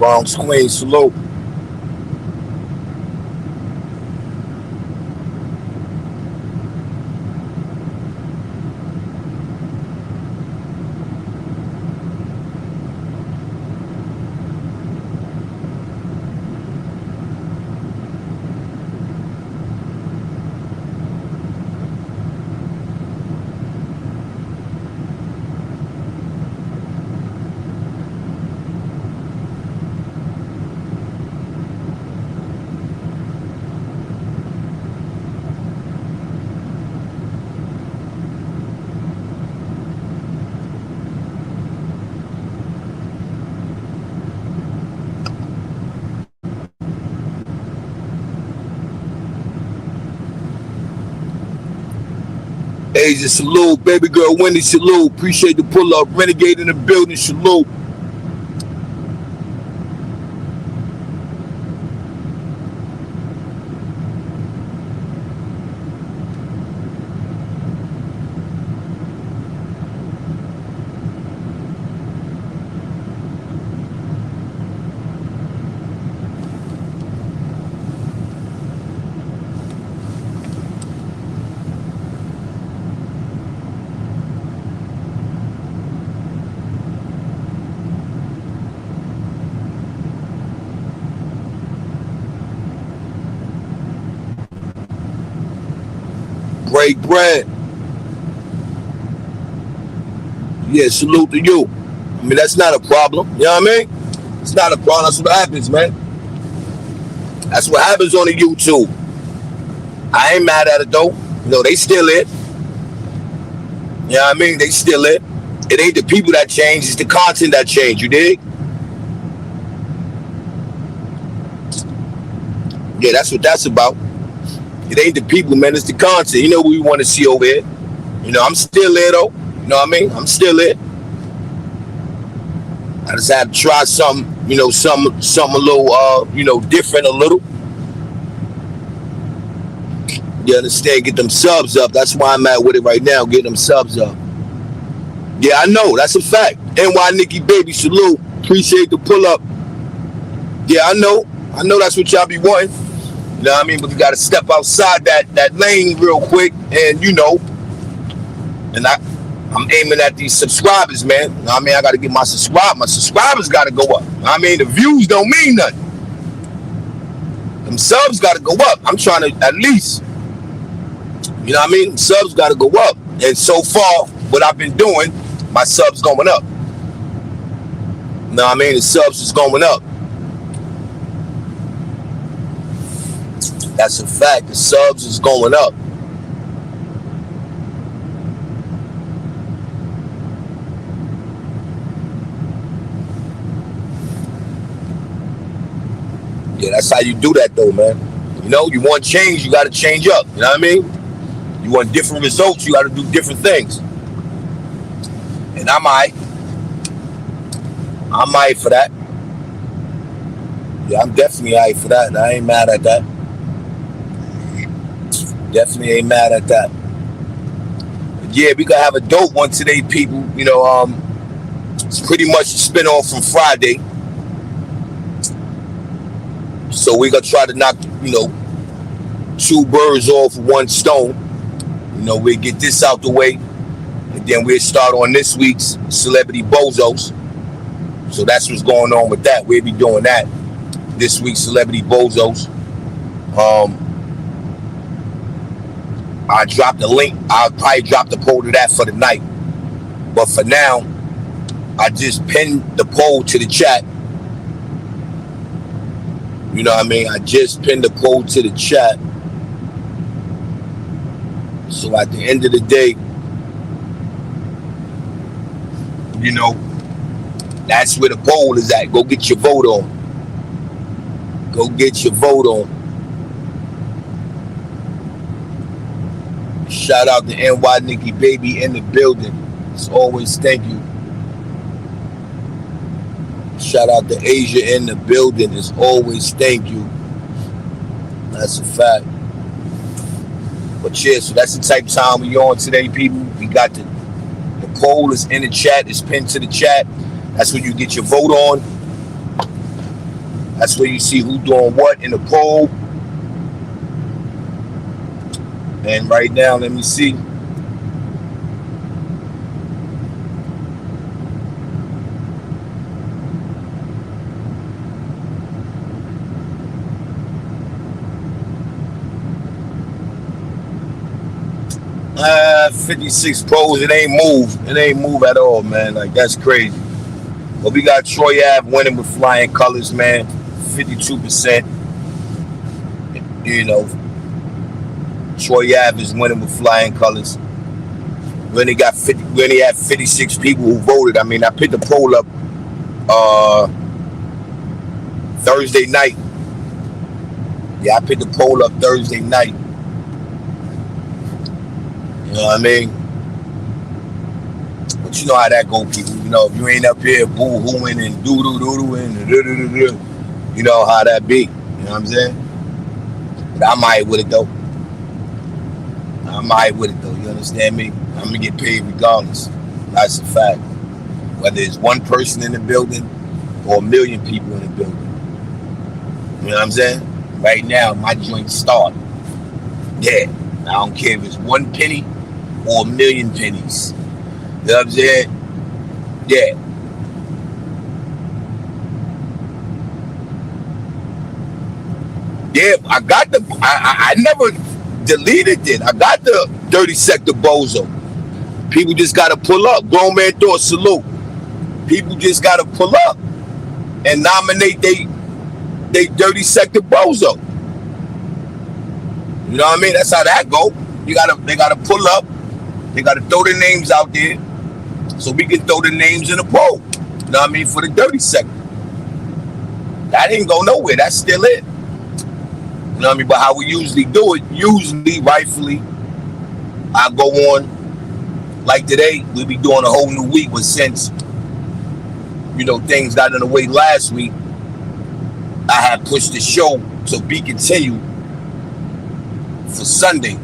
Bronx, Queens, salute. Asia, salute. Baby girl, Wendy, salute. Appreciate the pull up. Renegade in the building, salute. Break bread. Yeah, salute to you. I mean, that's not a problem. You know what I mean? It's not a problem. That's what happens, man. That's what happens on the YouTube. I ain't mad at it, though. You know, they still it. You know what I mean? They still it. It ain't the people that change. It's the content that change. You dig? Yeah, that's what that's about. It ain't the people, man. It's the content. You know what we want to see over here. You know, I'm still there, though. You know what I mean? I'm still there. I just had to try something, you know, something a little, you know, different a little. You understand? Get them subs up. That's why I'm at with it right now, getting them subs up. Yeah, I know. That's a fact. NY Nikki Baby, salute. Appreciate the pull up. Yeah, I know. I know that's what y'all be wanting. You know what I mean? But you got to step outside that lane real quick. And, you know, and I'm aiming at these subscribers, man. You know what I mean? I got to get my subscribers got to go up. You know what I mean? The views don't mean nothing. Them subs got to go up. I'm trying to at least, you know what I mean? Subs got to go up. And so far, what I've been doing, my subs going up. You know what I mean? The subs is going up. That's a fact. The subs is going up. Yeah, that's how you do that, though, man. You know, you want change, you got to change up. You know what I mean? You want different results, you got to do different things. And I'm all right for that. Yeah, I'm definitely all right for that. I ain't mad at that. Definitely ain't mad at that. But yeah, we gonna have a dope one today, people. You know, it's pretty much a spin-off from Friday. So we're gonna try to knock, you know, two birds off with one stone. You know, we'll get this out the way, and then we'll start on this week's Celebrity Bozos. So that's what's going on with that. We'll be doing that this week's Celebrity Bozos. I dropped the link. I'll probably drop the poll to that for the night. But for now, I just pinned the poll to the chat. You know what I mean? I just pinned the poll to the chat. So at the end of the day, you know, that's where the poll is at. Go get your vote on. Go get your vote on. Shout out to NY Nikki Baby in the building. As always, thank you. Shout out to Asia in the building. As always, thank you. That's a fact. But yeah, so that's the type of time we on today, people. We got the poll is in the chat. It's pinned to the chat. That's where you get your vote on. That's where you see who doing what in the poll. And right now, let me see. Uh, 56 polls. It ain't moved. It ain't move at all, man. Like, that's crazy. But we got Troy Ave winning with flying colors, man. 52%. You know, Troy Ave is winning with flying colors. We only had 56 people who voted. I mean, I picked the poll up Thursday night. Yeah, I picked the poll up Thursday night. You know what I mean? But you know how that go, people. You know, if you ain't up here boo-hooing and doo-doo-doo-doo-and do-do-do-do, you know how that be. You know what I'm saying? But I'm alright with it, though. I'm alright with it, though. You understand me? I'm going to get paid regardless. That's a fact. Whether it's one person in the building or a million people in the building. You know what I'm saying? Right now, my joint started. Yeah. I don't care if it's 1 penny or a million pennies. You know what I'm saying? Yeah. Yeah, I got I never deleted it. I got the Dirty Sector Bozo. People just got to pull up. Grown man thought salute. People just got to pull up and nominate they Dirty Sector Bozo. You know what I mean? That's how that go. They gotta pull up. They gotta throw their names out there so we can throw the names in the poll. You know what I mean? For the Dirty Sector. That ain't go nowhere. That's still it. You know what I mean? But how we usually do it, rightfully, I go on. Like today, we'll be doing a whole new week, but since, you know, things got in the way last week, I had pushed the show to be continued for Sunday,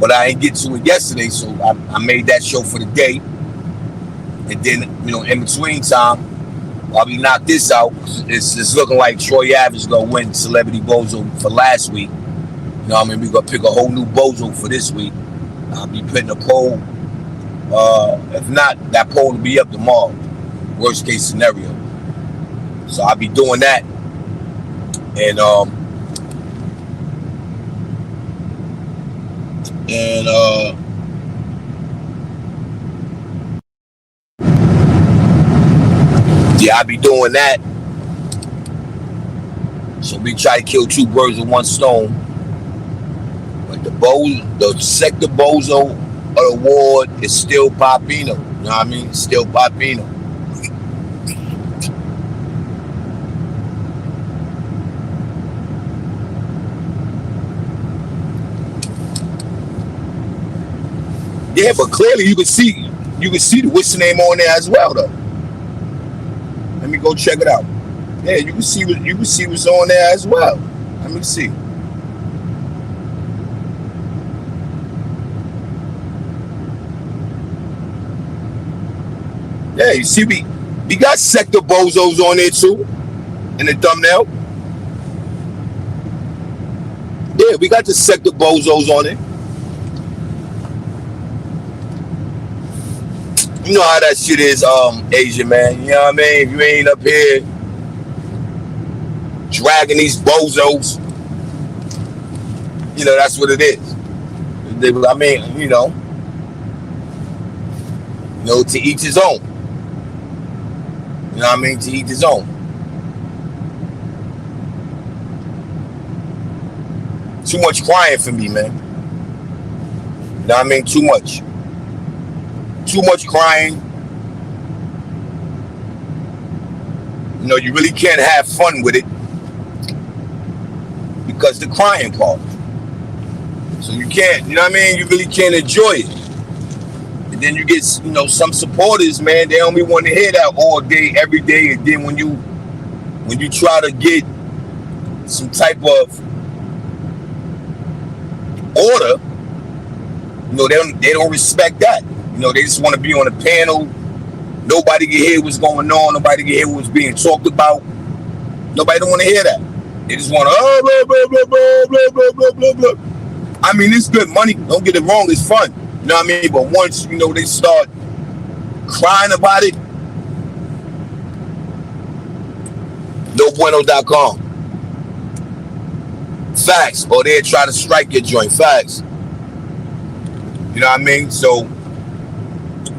but I didn't get to it yesterday, so I made that show for the day. And then, you know, in between time, while we knock this out, it's looking like Troy Ave is gonna win Celebrity Bozo for last week. You know what I mean? We're gonna pick a whole new Bozo for this week. I'll be putting a poll. If not, that poll will be up tomorrow. Worst case scenario. So I'll be doing that. Yeah, I'll be doing that. So we try to kill two birds with one stone. But the Sector Bozo award is still Papino. You know what I mean? It's still Papino. Yeah, but clearly you can see the what's the name on there as well, though. Let me go check it out. Yeah, you can see what's on there as well. Let me see. Yeah, you see we got Sector Bozos on there too in the thumbnail. Yeah, we got the Sector Bozos on it. You know how that shit is, Asian man. You know what I mean? If you ain't up here dragging these bozos, you know, that's what it is. I mean, you know, to each his own. You know what I mean? To each his own. Too much crying for me, man. You know what I mean? Too much. Too much crying. You know, you really can't have fun with it because the crying part. So you can't, you know what I mean? You really can't enjoy it. And then you get, you know, some supporters, man, they only want to hear that all day, every day. And then when you try to get some type of order, you know, they don't respect that. You know, they just want to be on a panel. Nobody can hear what's going on. Nobody can hear what's being talked about. You Nobody don't want to hear that. They just want to blah, blah, blah, blah, blah, blah, blah. I mean, it's good money. Don't get it wrong. It's fun. You know what I mean? But once, they start crying about it, nobueno.com. Facts. Or they'll try to strike your joint. Facts. You know what I mean? So,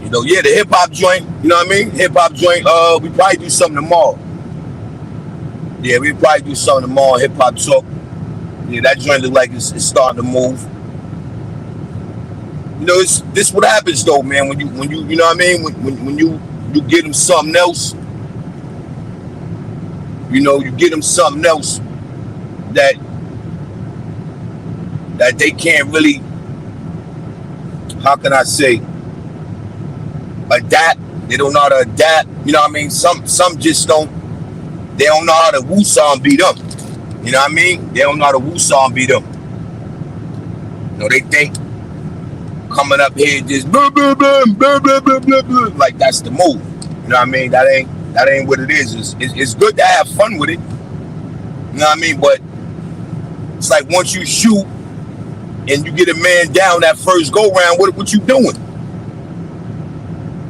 yeah, the hip-hop joint, you know what I mean? Hip-hop joint, we probably do something tomorrow. Yeah, we probably do something tomorrow, hip-hop talk. Yeah, that joint look like it's starting to move. This what happens though, man. When you know what I mean. When you get them something else, you get them something else that they can't really. How can I say? Adapt. They don't know how to adapt. You know what I mean. Some just don't. They don't know how to woo song beat them. You know what I mean? They don't know how to woo song beat them. They think coming up here just blah, blah, blah, blah, blah, blah, blah, blah, like that's the move. You know what I mean? That ain't what it is. It's good to have fun with it. You know what I mean? But it's like once you shoot and you get a man down that first go round, what you doing?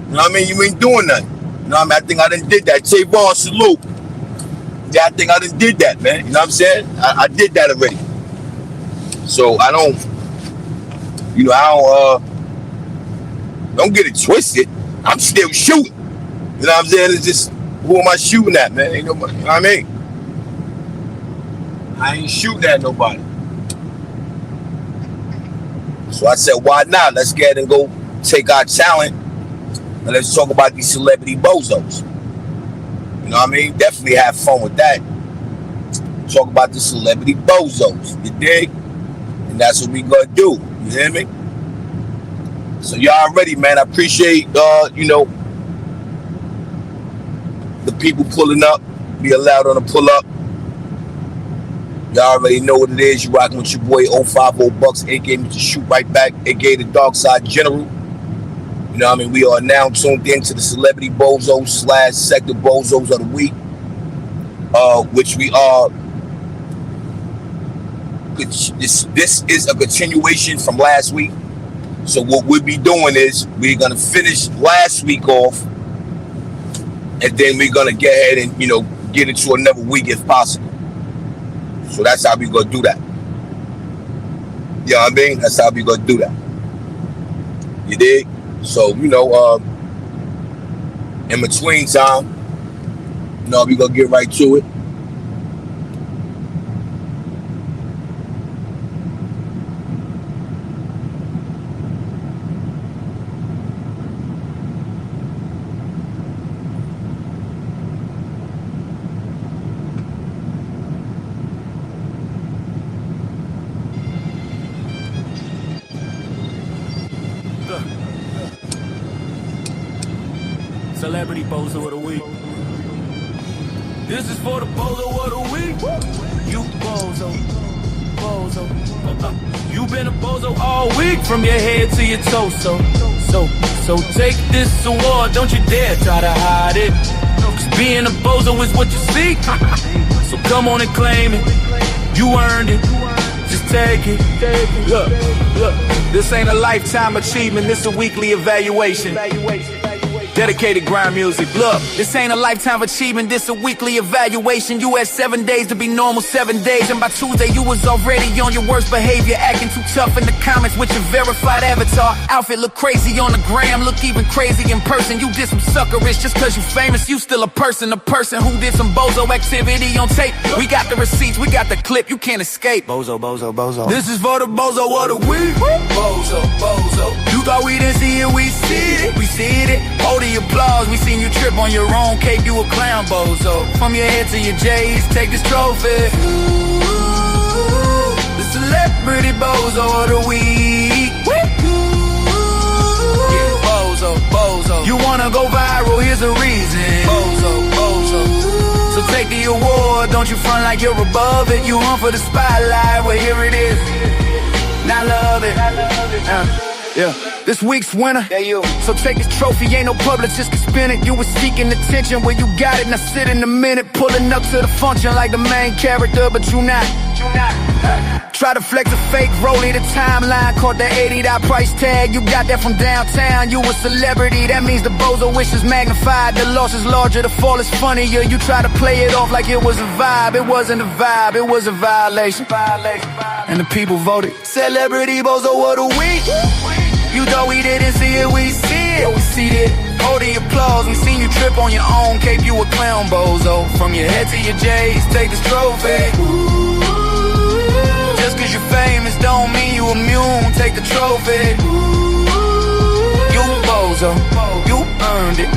You know what I mean? You ain't doing nothing. You know what I mean? I think I done did that. Trayvon, salute. Yeah, I think I done did that, man. You know what I'm saying? I did that already. So I don't get it twisted. I'm still shooting. You know what I'm saying? It's just, who am I shooting at, man? Ain't nobody, you know what I mean? I ain't shooting at nobody. So I said, why not? Let's get ahead and go take our talent and let's talk about these celebrity bozos. You know what I mean? Definitely have fun with that. Talk about the celebrity bozos. You dig? And that's what we gonna do. You hear me? So y'all ready, man. I appreciate the people pulling up. Be allowed on the pull up. Y'all already know what it is. You rocking with your boy 050 Bucks, aka Mr. Shoot Right Back, aka the Dark Side General. You know what I mean? We are now tuned into the Celebrity Bozo / Sector Bozos of the Week, which we are. This is a continuation from last week. So what we'll be doing is we're gonna finish last week off, and then we're gonna get ahead and get into another week if possible. So that's how we gonna do that. You know what I mean? That's how we gonna do that. You dig? So, in between time, we gonna get right to it. Celebrity Bozo of the Week. This is for the Bozo of the Week. You Bozo, Bozo. You been a Bozo all week from your head to your torso. So take this award, don't you dare try to hide it. Cause being a Bozo is what you seek. So come on and claim it. You earned it. Just take it. Look. This ain't a lifetime achievement, this a weekly evaluation. Dedicated grind music. Look, this ain't a lifetime achievement, this a weekly evaluation. You had 7 days to be normal, 7 days, and by Tuesday you was already on your worst behavior, acting too tough in the comments with your verified avatar. Outfit look crazy on the gram, look even crazy in person. You did some suckerish just cause you famous, you still a person who did some bozo activity on tape. We got the receipts, we got the clip, you can't escape. Bozo. This is for the Bozo of the Week. Bozo. You thought we didn't see it, we see it. Hold the applause, we seen you trip on your own cape, you a clown, Bozo. From your head to your J's, take this trophy. The Celebrity Bozo of the Week. Yeah, Bozo. You wanna go viral, here's a reason. Bozo. So take the award, don't you front like you're above it. You on for the spotlight, well here it is. Now love it. Yeah, this week's winner. Yeah, you. So take this trophy, ain't no publicist can spin it. You was seeking attention, well you got it. Now sit in a minute, pulling up to the function like the main character, but you not. Try to flex a fake, rolling the timeline. Caught the $80 price tag, you got that from downtown. You a celebrity, that means the Bozo wish is magnified. The loss is larger, the fall is funnier. You try to play it off like it was a vibe. It wasn't a vibe, it was a violation. And the people voted Celebrity Bozo of the Week. You thought we didn't see it, we see it. We see it. Hold the applause, we seen you trip on your own cape. You a clown, Bozo. From your head to your J's, take this trophy. Just cause you're famous don't mean you immune. Take the trophy. You Bozo, you earned it.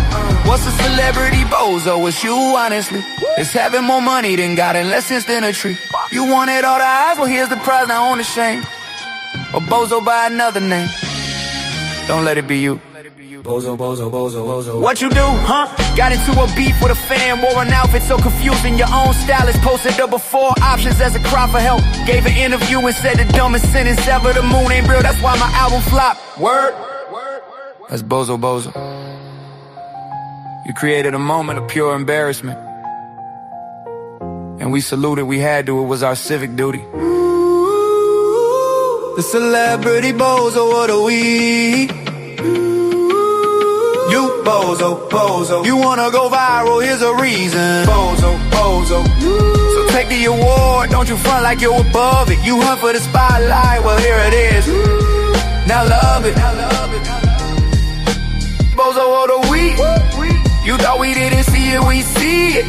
What's a celebrity Bozo? It's you, honestly. It's having more money than God and less sense than a tree. You wanted all the eyes, well here's the prize, now own the shame. Or Bozo by another name. Don't let it be you. Bozo, Bozo, Bozo, Bozo. What you do, huh? Got into a beef with a fan, wore an outfit so confusing. Your own stylist posted the before options as a cry for help. Gave an interview and said the dumbest sentence ever. The moon ain't real, that's why my album flopped. Word? That's Bozo, Bozo. You created a moment of pure embarrassment. And we saluted, we had to, it was our civic duty. The celebrity Bozo of the week. You Bozo, Bozo. You wanna go viral, here's a reason. Bozo, Bozo. So take the award, don't you front like you're above it. You hunt for the spotlight, well here it is. Now love it. Bozo of the week. You thought we didn't see it, we see it.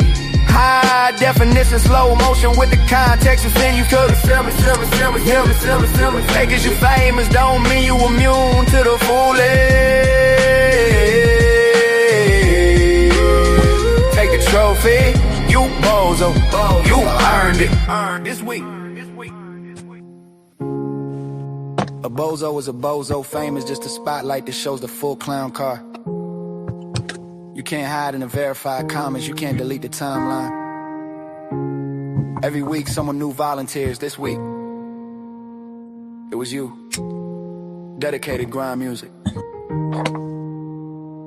High definition, slow motion with the context. And then you could've feel me. Fake as you famous don't mean you immune to the foolish. Take the trophy, you Bozo, you earned it. This week. A Bozo is a Bozo, fame is just a spotlight that shows the full clown car. You can't hide in the verified comments, you can't delete the timeline. Every week someone new volunteers. This week it was you. Dedicated grind music.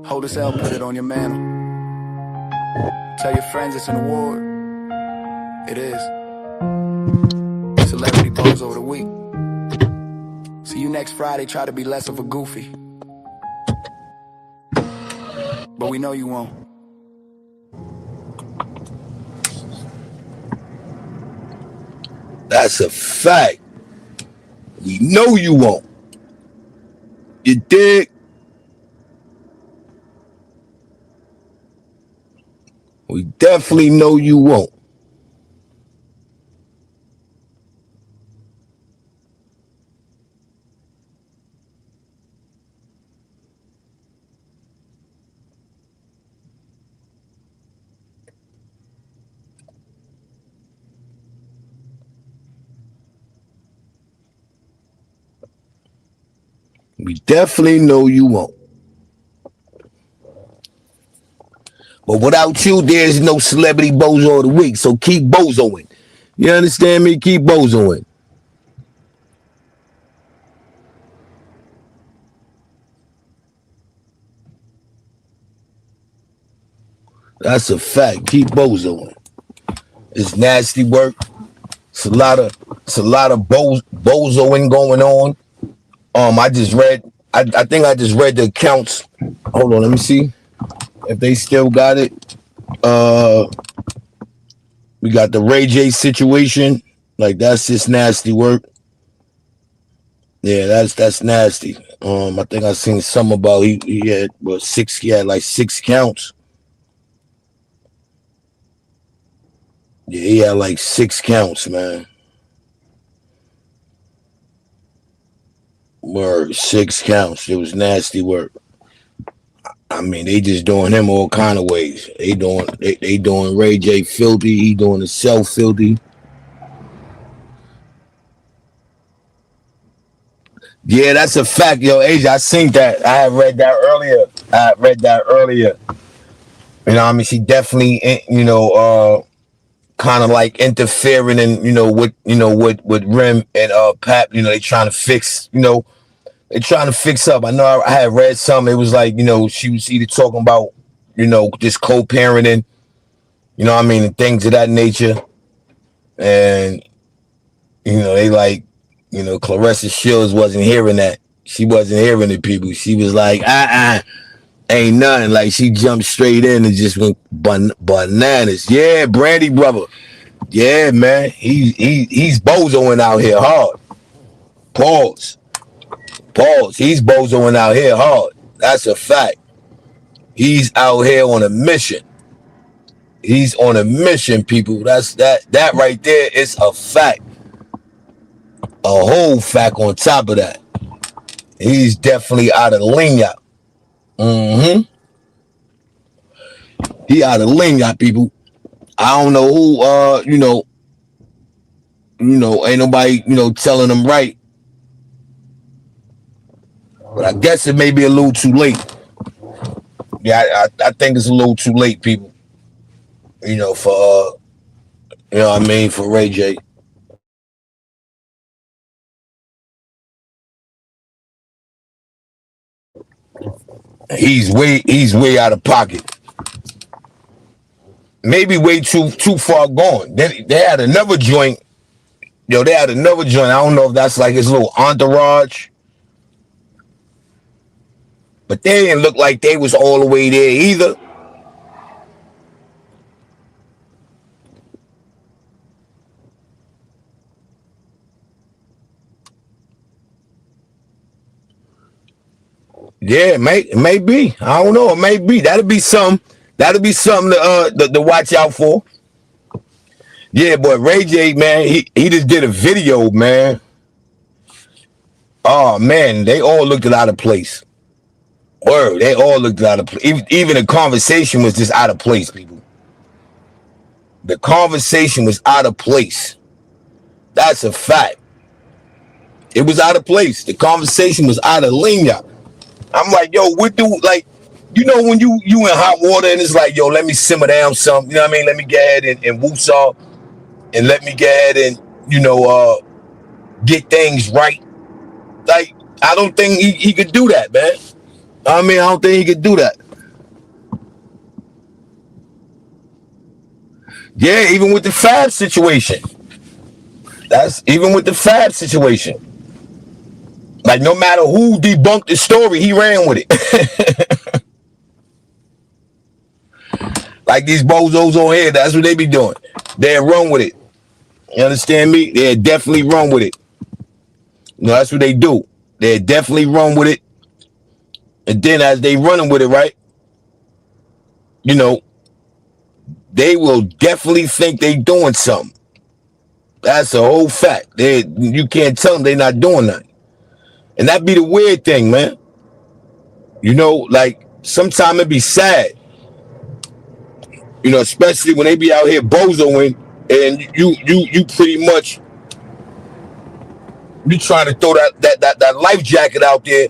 Hold this L, put it on your mantle. Tell your friends it's an award. It is. Celebrity Bozo of the week. See you next Friday, try to be less of a goofy. But we know you won't. That's a fact. We know you won't. You dig? We definitely know you won't. We definitely know you won't. But without you, there's no celebrity Bozo of the week. So keep bozoing. You understand me? Keep bozoing. That's a fact. Keep bozoing. It's nasty work. It's a lot of bozoing going on. I just read. I think I just read the accounts. Hold on, let me see if they still got it. We got the Ray J situation. Like that's just nasty work. Yeah, that's nasty. I think I seen some about he had six. He had like 6 counts. Yeah, he had like 6 counts, man. Word, 6 counts. It was nasty work. I mean, they just doing him all kind of ways. They doing Ray J filthy. He doing himself filthy. Yeah, that's a fact, yo, Asia. I seen that. I had read that earlier. You know, I mean, she definitely, kind of like interfering in, with Rim and Pap. You know, they trying to fix, They trying to fix up. I know I had read something. It was like, she was either talking about, just co-parenting, and things of that nature. And, they like, Clarissa Shields wasn't hearing that. She wasn't hearing it, people. She was like, ain't nothing. Like, she jumped straight in and just went bananas. Yeah, Brandy brother. Yeah, man. He's bozoing out here hard. Pause. He's bozoing out here hard. That's a fact. He's out here on a mission. He's on a mission, people. That right there is a fact. A whole fact on top of that. He's definitely out of linea. He out of linea, people. I don't know who ain't nobody, telling him right. But I guess it may be a little too late. Yeah, I think it's a little too late, people. For for Ray J. He's way out of pocket. Maybe way too far gone. They had another joint. They had another joint. I don't know if that's like his little entourage. But they didn't look like they was all the way there either. Yeah, it may be. I don't know. It may be. That'll be something. To watch out for. Yeah, boy, Ray J, man, he just did a video, man. Oh man, they all looked out of place. Word, they all looked out of place. Even the conversation was just out of place, people. The conversation was out of place. That's a fact. It was out of place. The conversation was out of linea. I'm like, yo, what do, like, when you in hot water and it's like, yo, let me simmer down some, you know what I mean? Let me get ahead and woosah and let me get ahead and, get things right. Like, I don't think he could do that, man. I don't think he could do that. Yeah, even with the Fab situation. That's even with the Fab situation. Like, no matter who debunked the story, he ran with it. Like these bozos on here, that's what they be doing. They run with it. You understand me? They definitely run with it. That's what they do. They definitely run with it. And then as they running with it, right? They will definitely think they doing something. That's a whole fact. You can't tell them they not doing nothing. And that be the weird thing, man. Like, sometimes it be sad. Especially when they be out here bozoing and you pretty much, you trying to throw that life jacket out there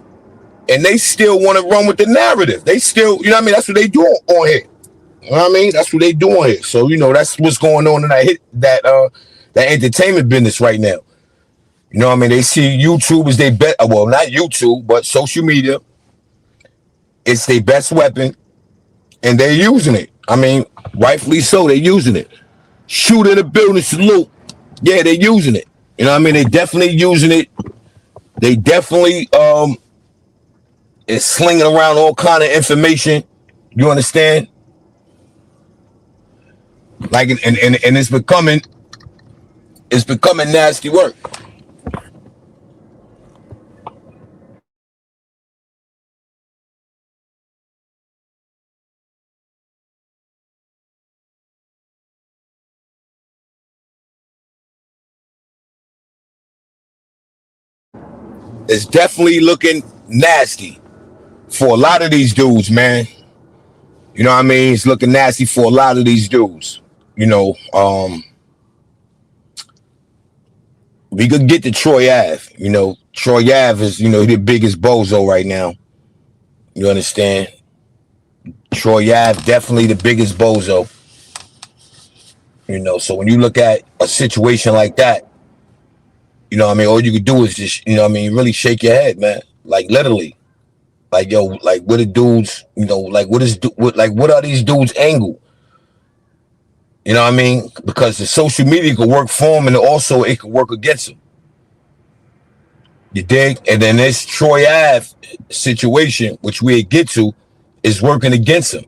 and they still want to run with the narrative. They still, that's what they do on here. You know what I mean? That's what they do on here. So, that's what's going on in that entertainment business right now. They see YouTube as their best, well, not YouTube, but social media. It's their best weapon and they're using it. Rightfully so, they're using it. Shoot in the building, salute. Yeah, they're using it. They definitely using it. They definitely is slinging around all kind of information. You understand? Like, and it's becoming nasty work. It's definitely looking nasty for a lot of these dudes, man. It's looking nasty for a lot of these dudes. We could get to Troy Ave. Troy Ave is, the biggest bozo right now. You understand? Troy Ave, definitely the biggest bozo. So when you look at a situation like that, all you could do is just, really shake your head, man. Like literally. Like yo, like what the dudes, like what are these dudes angle? You know what I mean? Because the social media could work for him and also it could work against him. You dig? And then this Troy Ave situation, which we get to, is working against him.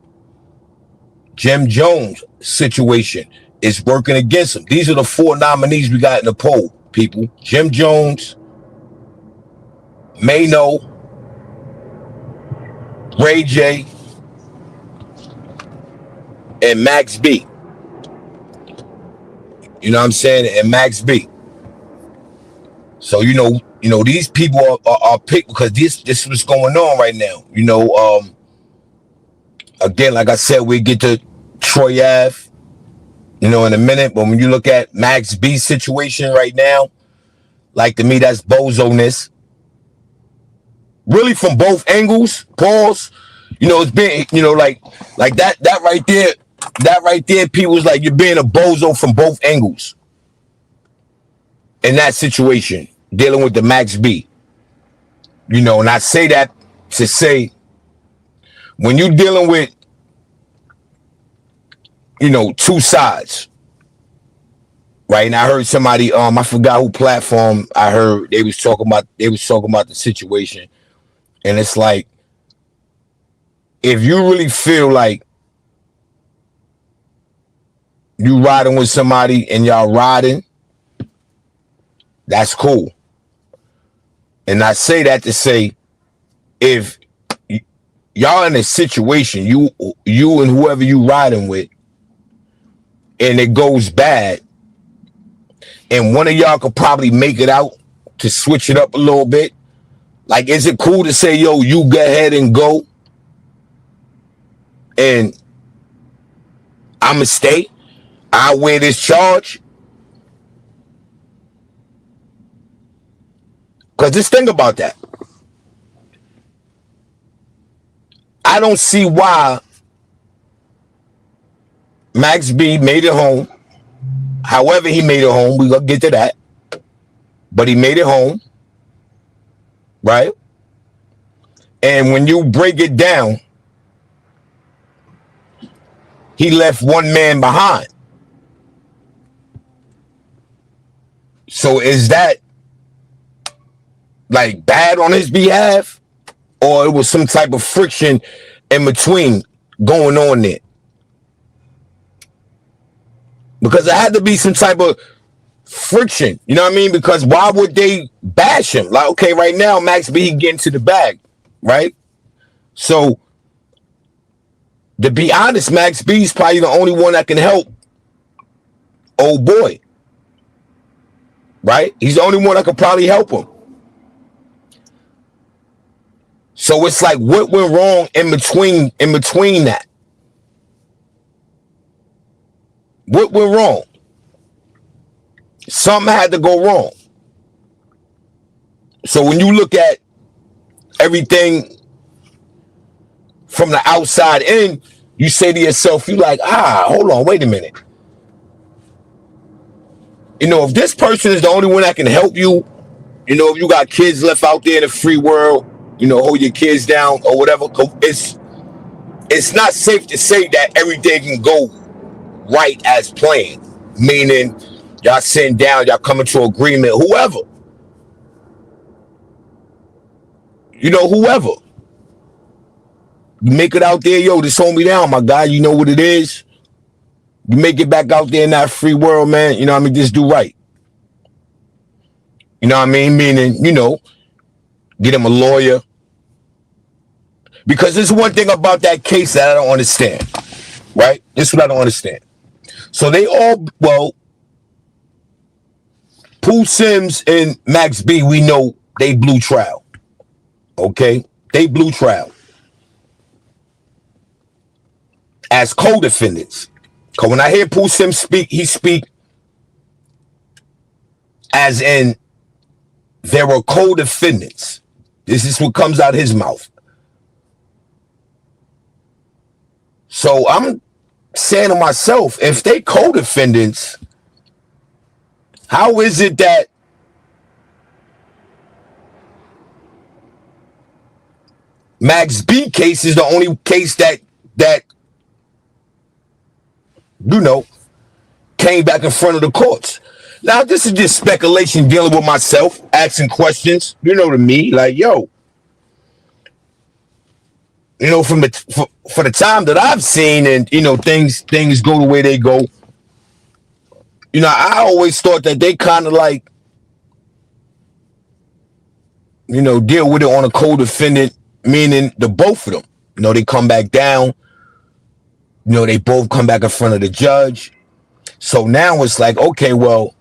Jim Jones situation is working against him. These are the 4 nominees we got in the poll, people. Jim Jones, Mano, Ray J, and Max B. You know what I'm saying? And Max B. So these people are picked because this is what's going on right now. Again, like I said, we get to Troy Ave, in a minute. But when you look at Max B's situation right now, like to me, that's bozo-ness. Really from both angles, pause. It's been, like that right there, people's like you're being a bozo from both angles. In that situation, dealing with the Max B. And I say that to say, when you're dealing with, 2 sides, right? And I heard somebody, I forgot who platform I heard they was talking about the situation, and it's like, if you really feel like you riding with somebody and y'all riding, that's cool. And I say that to say, if y'all in a situation, you and whoever you riding with, and it goes bad, and one of y'all could probably make it out to switch it up a little bit, like, is it cool to say, yo, you go ahead and go, and I'ma stay? I wear this charge? Because just think about that. I don't see why Max B made it home. However he made it home, we're going to get to that. But he made it home, right? And when you break it down, he left one man behind. So is that like bad on his behalf? Or it was some type of friction in between going on there? Because there had to be some type of friction, you know what I mean? Because why would they bash him? Like, okay, right now, Max B getting to the bag, right? So, to be honest, Max B's probably the only one that can help old boy, right? He's the only one that could probably help him. So it's like, what went wrong in between that? What went wrong? Something had to go wrong. So when you look at everything from the outside in, you say to yourself, you like, hold on, wait a minute. If this person is the only one that can help you, if you got kids left out there in the free world, hold your kids down or whatever. It's not safe to say that everything can go right as planned. Meaning, y'all sitting down, y'all coming to agreement, whoever. Whoever. You make it out there, yo, just hold me down, my guy. You know what it is. You make it back out there in that free world, man. Just do right. You know what I mean? Meaning, get him a lawyer. Because there's one thing about that case that I don't understand, right? This is what I don't understand. So they all, Pooh Sims and Max B, we know they blew trial. Okay? They blew trial. As co-defendants. Because when I hear Pooh Sims speak, he speak as in there were co-defendants. This is what comes out of his mouth. So I'm saying to myself, if they co-defendants, how is it that Max B case is the only case that you know came back in front of the courts. Now this is just speculation dealing with myself, asking questions, to me, like, yo, from for the time that I've seen, and things go the way they go. I always thought that they kind of like, deal with it on a co-defendant, meaning the both of them. They come back down. They both come back in front of the judge. So now it's like, okay, well,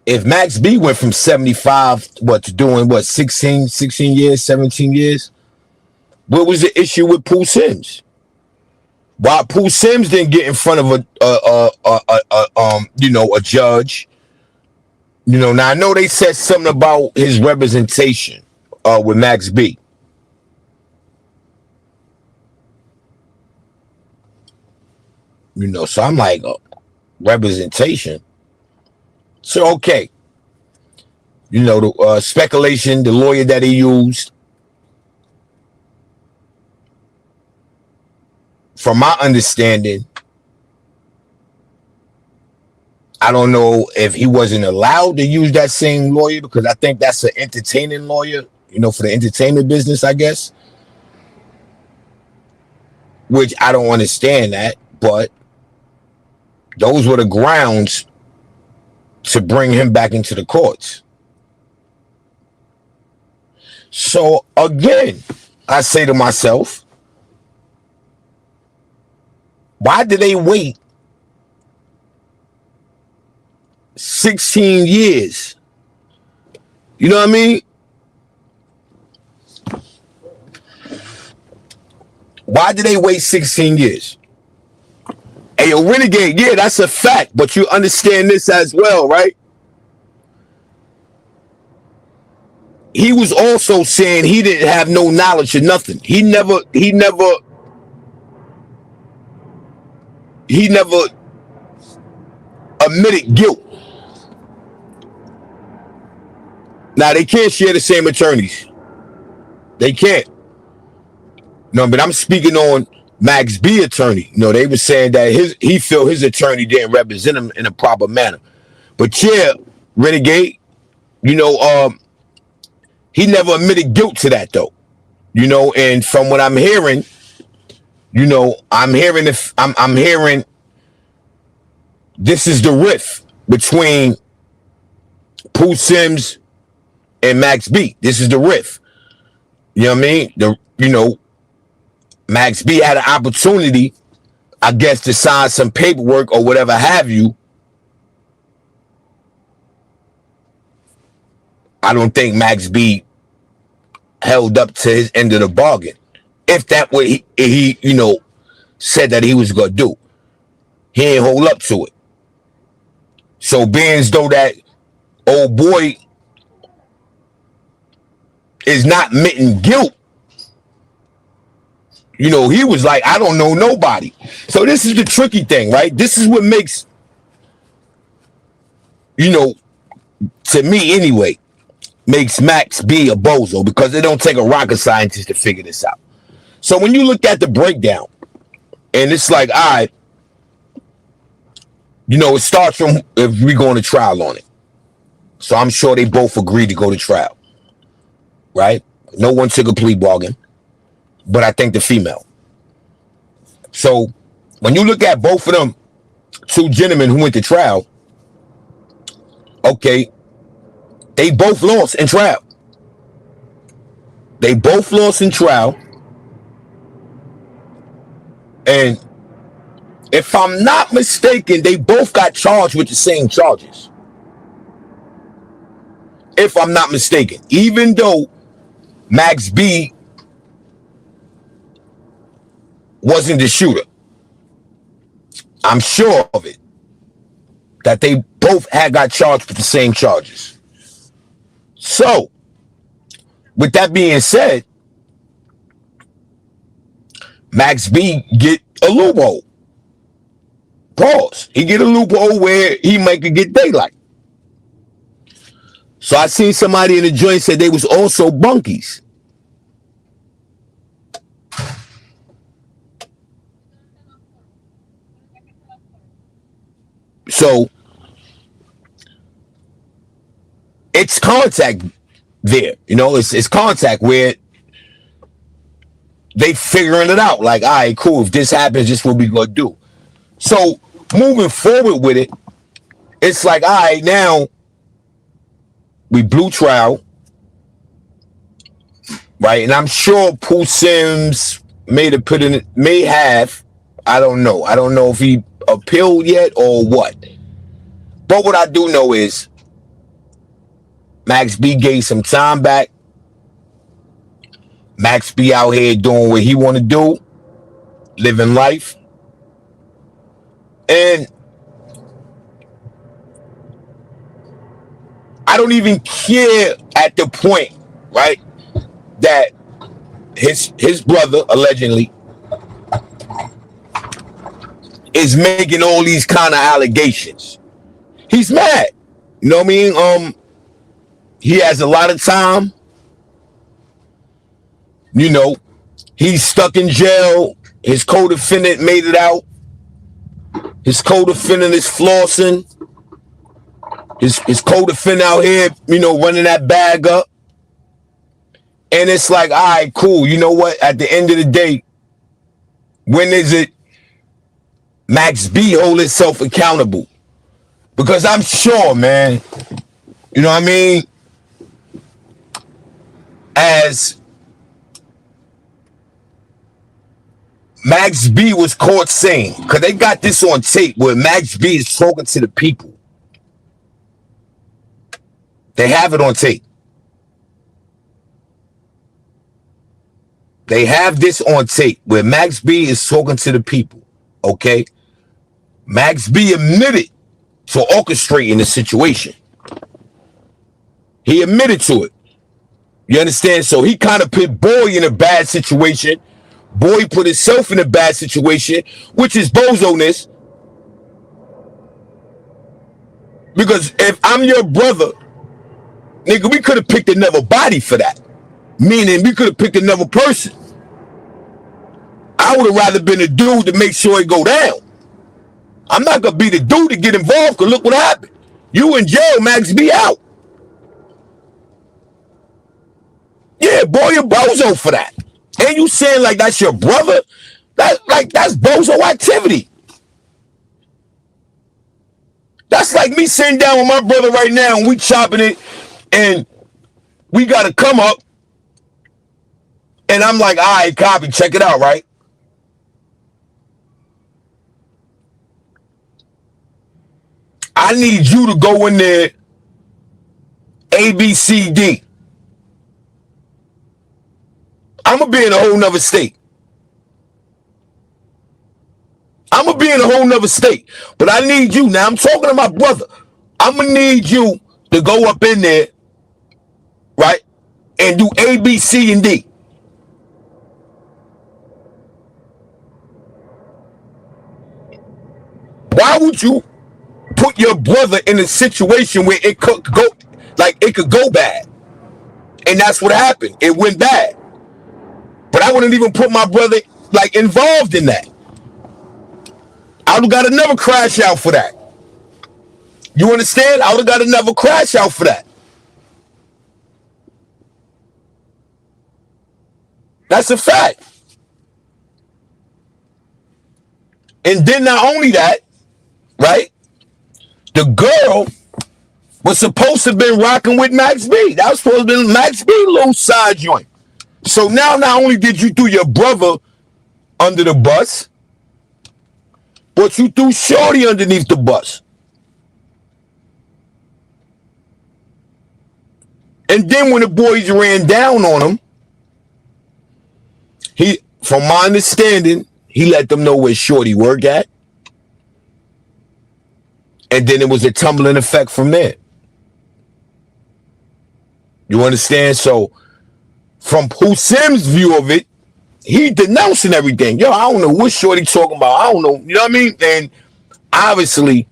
if Max B went from 75, to doing 16 years, 17 years, what was the issue with Pooh Sims? Why Pooh Sims didn't get in front of a judge? Now I know they said something about his representation with Max B. So I'm like, representation. So okay, the speculation, the lawyer that he used. From my understanding, I don't know if he wasn't allowed to use that same lawyer, because I think that's an entertaining lawyer, for the entertainment business, I guess. Which I don't understand that, but those were the grounds to bring him back into the courts. So again, I say to myself, why did they wait 16 years? You know what I mean? Why did they wait 16 years? Hey, yo, Renegade, yeah, that's a fact, but you understand this as well, right? He was also saying he didn't have no knowledge of nothing. He never admitted guilt. Now, they can't share the same attorneys. They can't. No, but I'm speaking on Max B attorney. They were saying that he felt his attorney didn't represent him in a proper manner. But yeah, Renegade, he never admitted guilt to that though. And from what I'm hearing, I'm hearing this is the rift between Pooh Sims and Max B. This is the rift. You know what I mean? Max B had an opportunity, I guess, to sign some paperwork or whatever have you. I don't think Max B held up to his end of the bargain. If that what he said that he was going to do. He ain't hold up to it. So being as though that old boy is not admitting guilt, he was like, I don't know nobody. So this is the tricky thing, right? This is what makes, to me anyway, makes Max B a bozo, because it don't take a rocket scientist to figure this out. So when you look at the breakdown, and it's like, all right, it starts from if we going to trial on it. So I'm sure they both agreed to go to trial, right? No one took a plea bargain, but I think the female. So when you look at both of them, two gentlemen who went to trial, okay, they both lost in trial. They both lost in trial. And if I'm not mistaken, they both got charged with the same charges. If I'm not mistaken, even though Max B wasn't the shooter, I'm sure of it, that they both had got charged with the same charges. So, with that being said, Max B get a loophole. Pause. He get a loophole where he might get daylight. So I seen somebody in the joint said they was also bunkies. So it's contact there. It's contact where they figuring it out. Like, all right, cool. If this happens, this is what we gonna do. So moving forward with it, it's like, all right, now we blew trial, right? And I'm sure Pooh Sims may have. I don't know. I don't know if he appealed yet or what. But what I do know is Max B gave some time back. Max B out here doing what he want to do, living life. And I don't even care at the point, right, that his brother allegedly is making all these kind of allegations. He's mad. You know what I mean? He has a lot of time. He's stuck in jail. His co-defendant made it out. His co-defendant is flossing. His co-defendant out here, running that bag up. And it's like, all right, cool. You know what? At the end of the day, when is it Max B hold itself accountable? Because I'm sure, man, you know what I mean? As Max B was caught saying, because they got this on tape where Max B is talking to the people. They have it on tape. They have this on tape where Max B is talking to the people, okay? Max B admitted to orchestrating the situation. He admitted to it. You understand? So he kind of put Boy in a bad situation. Boy put himself in a bad situation, which is Bozo-ness. Because if I'm your brother, nigga, we could have picked another body for that. Meaning we could have picked another person. I would have rather been a dude to make sure it go down. I'm not going to be the dude to get involved because look what happened. You in jail, Max B out. Yeah, boy, you're Bozo for that. And you saying like that's your brother? That's Bozo activity. That's like me sitting down with my brother right now and we chopping it and we got to come up and I'm like, all right, copy, check it out, right? I need you to go in there A, B, C, D. I'm going to be in a whole nother state. I'm going to be in a whole nother state. But I need you. Now, I'm talking to my brother. I'm going to need you to go up in there, right, and do A, B, C, and D. Why would you put your brother in a situation where it could go bad? And that's what happened. It went bad. But I wouldn't even put my brother involved in that. I would have got another crash out for that. You understand? I would have got another crash out for that. That's a fact. And then not only that, right? The girl was supposed to have been rocking with Max B. That was supposed to be Max B little side joint. So now not only did you throw your brother under the bus, but you threw Shorty underneath the bus. And then when the boys ran down on him, from my understanding, he let them know where Shorty worked at. And then it was a tumbling effect from there. You understand? So from Pooh Sims' view of it, he denouncing everything. Yo, I don't know what Shorty talking about. I don't know. You know what I mean? And obviously,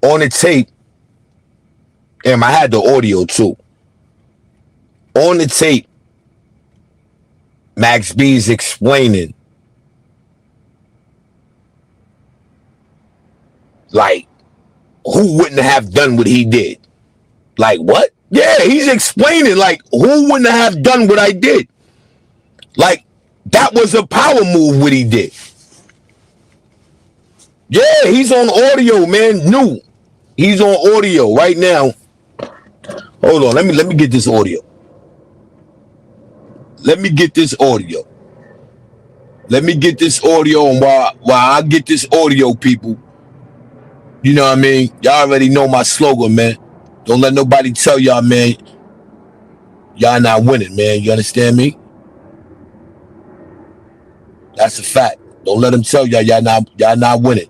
on the tape, and I had the audio too. On the tape, Max B is explaining Like, who wouldn't have done what he did? Like, what? Yeah, he's explaining, like, who wouldn't have done what I did? Like, that was a power move what he did. Yeah, he's on audio, man. New. He's on audio right now. Hold on, let me get this audio. Let me get this audio. Let me get this audio, and while I get this audio, people, you know what I mean? Y'all already know my slogan, man. Don't let nobody tell y'all, man, y'all not winning, man. You understand me? That's a fact. Don't let them tell y'all not winning.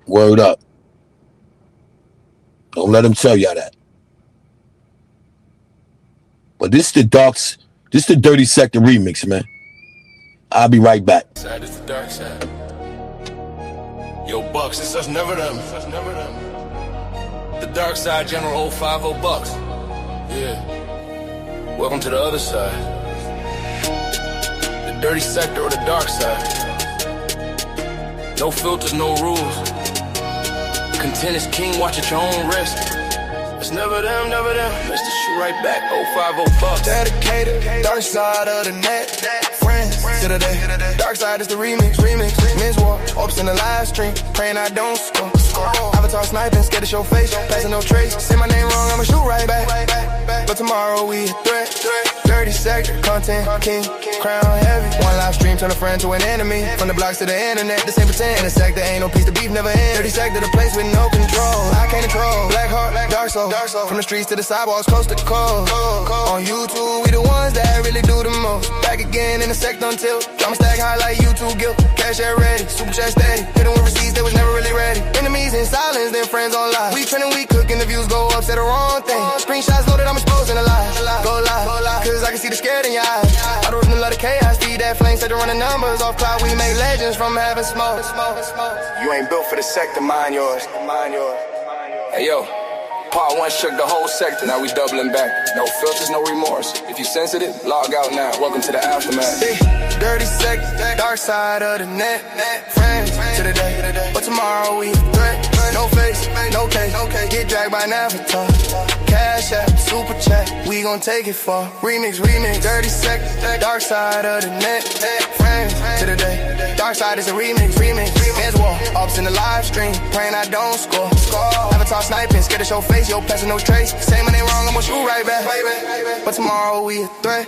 Word up. Don't let them tell y'all that. But this is the Dirty Sector remix, man. I'll be right back. Side is the dark side. Yo, Bucks, it's us, never them. The dark side, General 050 Bucks. Yeah. Welcome to the other side. The dirty sector or the dark side. No filters, no rules. Content is king, watch at your own risk. It's never them, never them. Let's just shoot right back, 050 Bucks. Dedicated, dark side of the net. Friends to the day. Dark side is the remix. Men's war, ops in the live stream. Praying I don't score. Avatar sniping, scared to show face. Passing no trace. Say my name wrong, I'ma shoot right back. But tomorrow we a threat. Dirty sector, content, king, crown heavy. One live stream turn a friend to an enemy. From the blocks to the internet, this ain't pretend. In the sector ain't no peace, the beef never ends. Dirty sector, the place with no control. I can't control. Black heart, dark soul. From the streets to the sidewalks, coast to coast. On YouTube, we the ones that really do the most. Back again in the sector until drama stack high like YouTube guilt. Cash out ready, super chat steady. Hitting with receipts, they was never really ready. Enemies in silence, then friends on live. We trending, we cooking, the views go up, say the wrong thing. Screenshots loaded, I'm exposing the lie. Go live, cause I can see the scared in your eyes. I don't really love the chaos, feed that flame, set to run the numbers off cloud. We make legends from having smoke. You ain't built for the sector, mind yours. Hey yo, part one shook the whole sector, now we doubling back. No filters, no remorse. If you sensitive, log out now. Welcome to the aftermath. Dirty sector, dark side of the net. Friends to the day, but tomorrow we a threat. No face, no case, get dragged by an avatar. Cash app, super chat, we gon' take it far. Remix, dirty sector, dark side of the net. Friends to the day, dark side is a remix. Men's war, ops in the live stream, praying I don't score. Avatar sniping, scared to show face, yo, passing no trace. Say my name wrong, I'ma shoot right back. But tomorrow we a threat.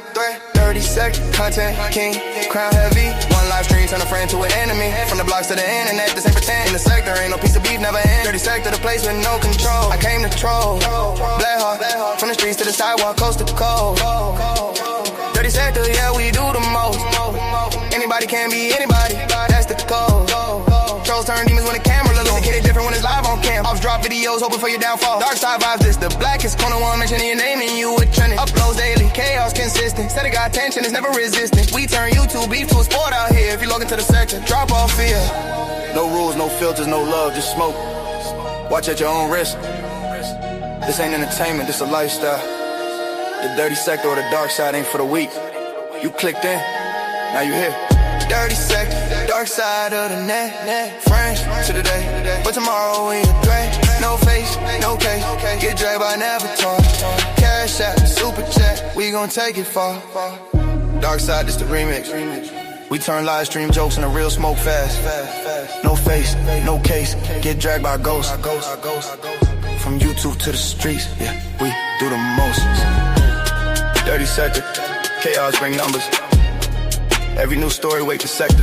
Dirty sector, content, king, crown heavy. One live stream turn a friend to an enemy. From the blocks to the internet, this ain't pretend. In the sector ain't no piece of beef, never end. Dirty sector, the place with no control. I came to troll. Black heart, from the streets to the sidewalk, coast to coast. Dirty sector, yeah, we do the most. Anybody can be anybody, that's the code. Trolls turn demons when the camera look. Get it different when it's live on cam. Ops drop videos, hoping for your downfall. Dark side vibes, this the blackest corner. One mentioning your name and you would trend it. Uploads daily, chaos consistent. Said it got attention, it's never resistant. We turn YouTube beef to a sport out here. If you log into the sector, drop off fear. No rules, no filters, no love, just smoke. Watch at your own risk. This ain't entertainment, this a lifestyle. The dirty sector or the dark side ain't for the weak. You clicked in, now you here. Dirty sector, dark side of the net. Friends to the day, but tomorrow we a threat. No face, no case, get dragged by an avatar. Cash out, super chat, we gon' take it far. Dark side, this the remix. We turn live stream jokes into real smoke fast. No face, no case, get dragged by ghosts. From YouTube to the streets, yeah, we do the most. Dirty sector, chaos bring numbers. Every new story, wake the sector.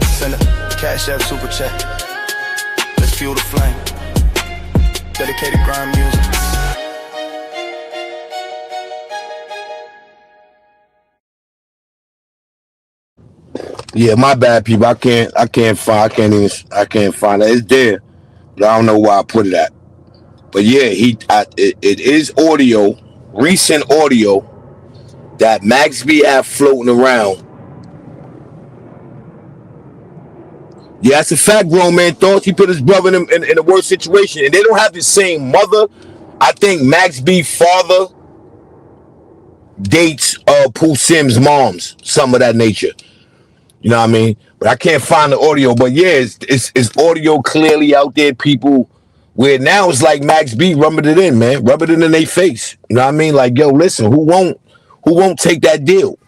Send a cash app, super chat. Let's fuel the flame. Dedicated grind music. Yeah, my bad, people. I can't find it. It's there, but I don't know where I put it at. But yeah, it is audio, recent audio that Max B have floating around. Yeah, that's a fact, grown man. Thoughts. He put his brother in a worse situation, and they don't have the same mother. I think Max B father dates Pooh Sims' moms, some of that nature. You know what I mean? But But I can't find the audio. But yeah, it's audio clearly out there, people. Where now it's like Max B rubbing it in, man, rubbing it in their face. You know what I mean? Like, yo, listen, who won't take that deal?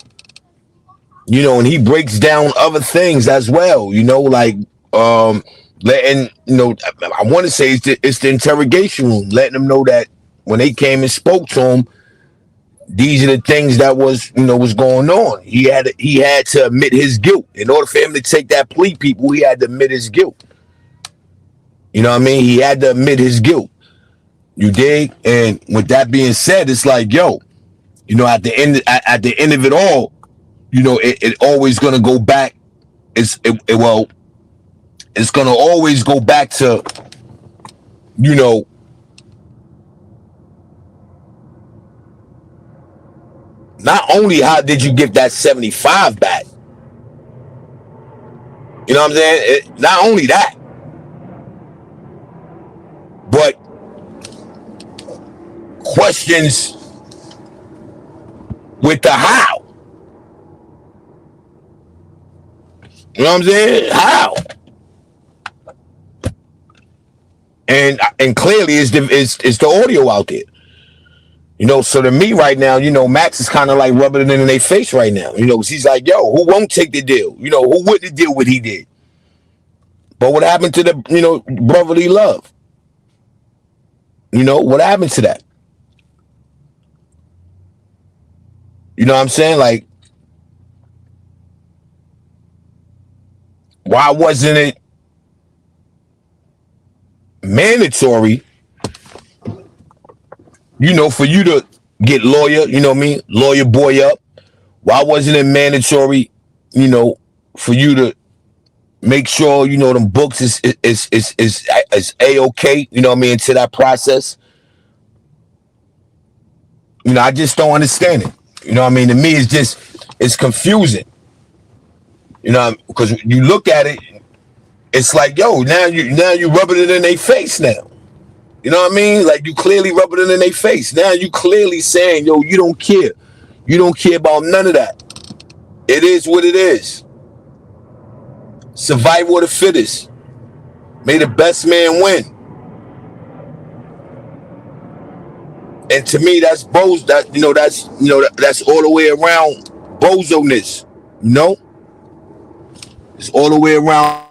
You know, and he breaks down other things as well. You know, like letting I want to say it's the interrogation room, letting them know that when they came and spoke to him, these are the things that was going on. He had to admit his guilt. In order for him to take that plea, people, he had to admit his guilt. You know what I mean? He had to admit his guilt. You dig? And with that being said, it's like, yo, at the end of it all, it always gonna go back. It's gonna always go back to, not only how did you get that 75 back. You know what I'm saying? Not only that, but questions with the how. You know what I'm saying? How? And clearly it's the audio out there. So to me right now, Max is kind of like rubbing it in their face right now. He's like, yo, who won't take the deal? Who wouldn't deal what he did? But what happened to the, brotherly love? What happened to that? You know what I'm saying? Like, why wasn't it mandatory, for you to get lawyer, you know what I mean? Lawyer boy up. Why wasn't it mandatory, for you to make sure, them books is A-okay, you know what I mean, into that process? I just don't understand it. You know what I mean? To me, it's confusing. Because you look at it, it's like, yo, now you rubbing it in their face now. You know what I mean? Like, you clearly rubbing it in their face. Now you clearly saying, yo, you don't care. You don't care about none of that. It is what it is. Survival of the fittest. May the best man win. And to me, that's Bozo. That's all the way around Bozo-ness. It's all the way around.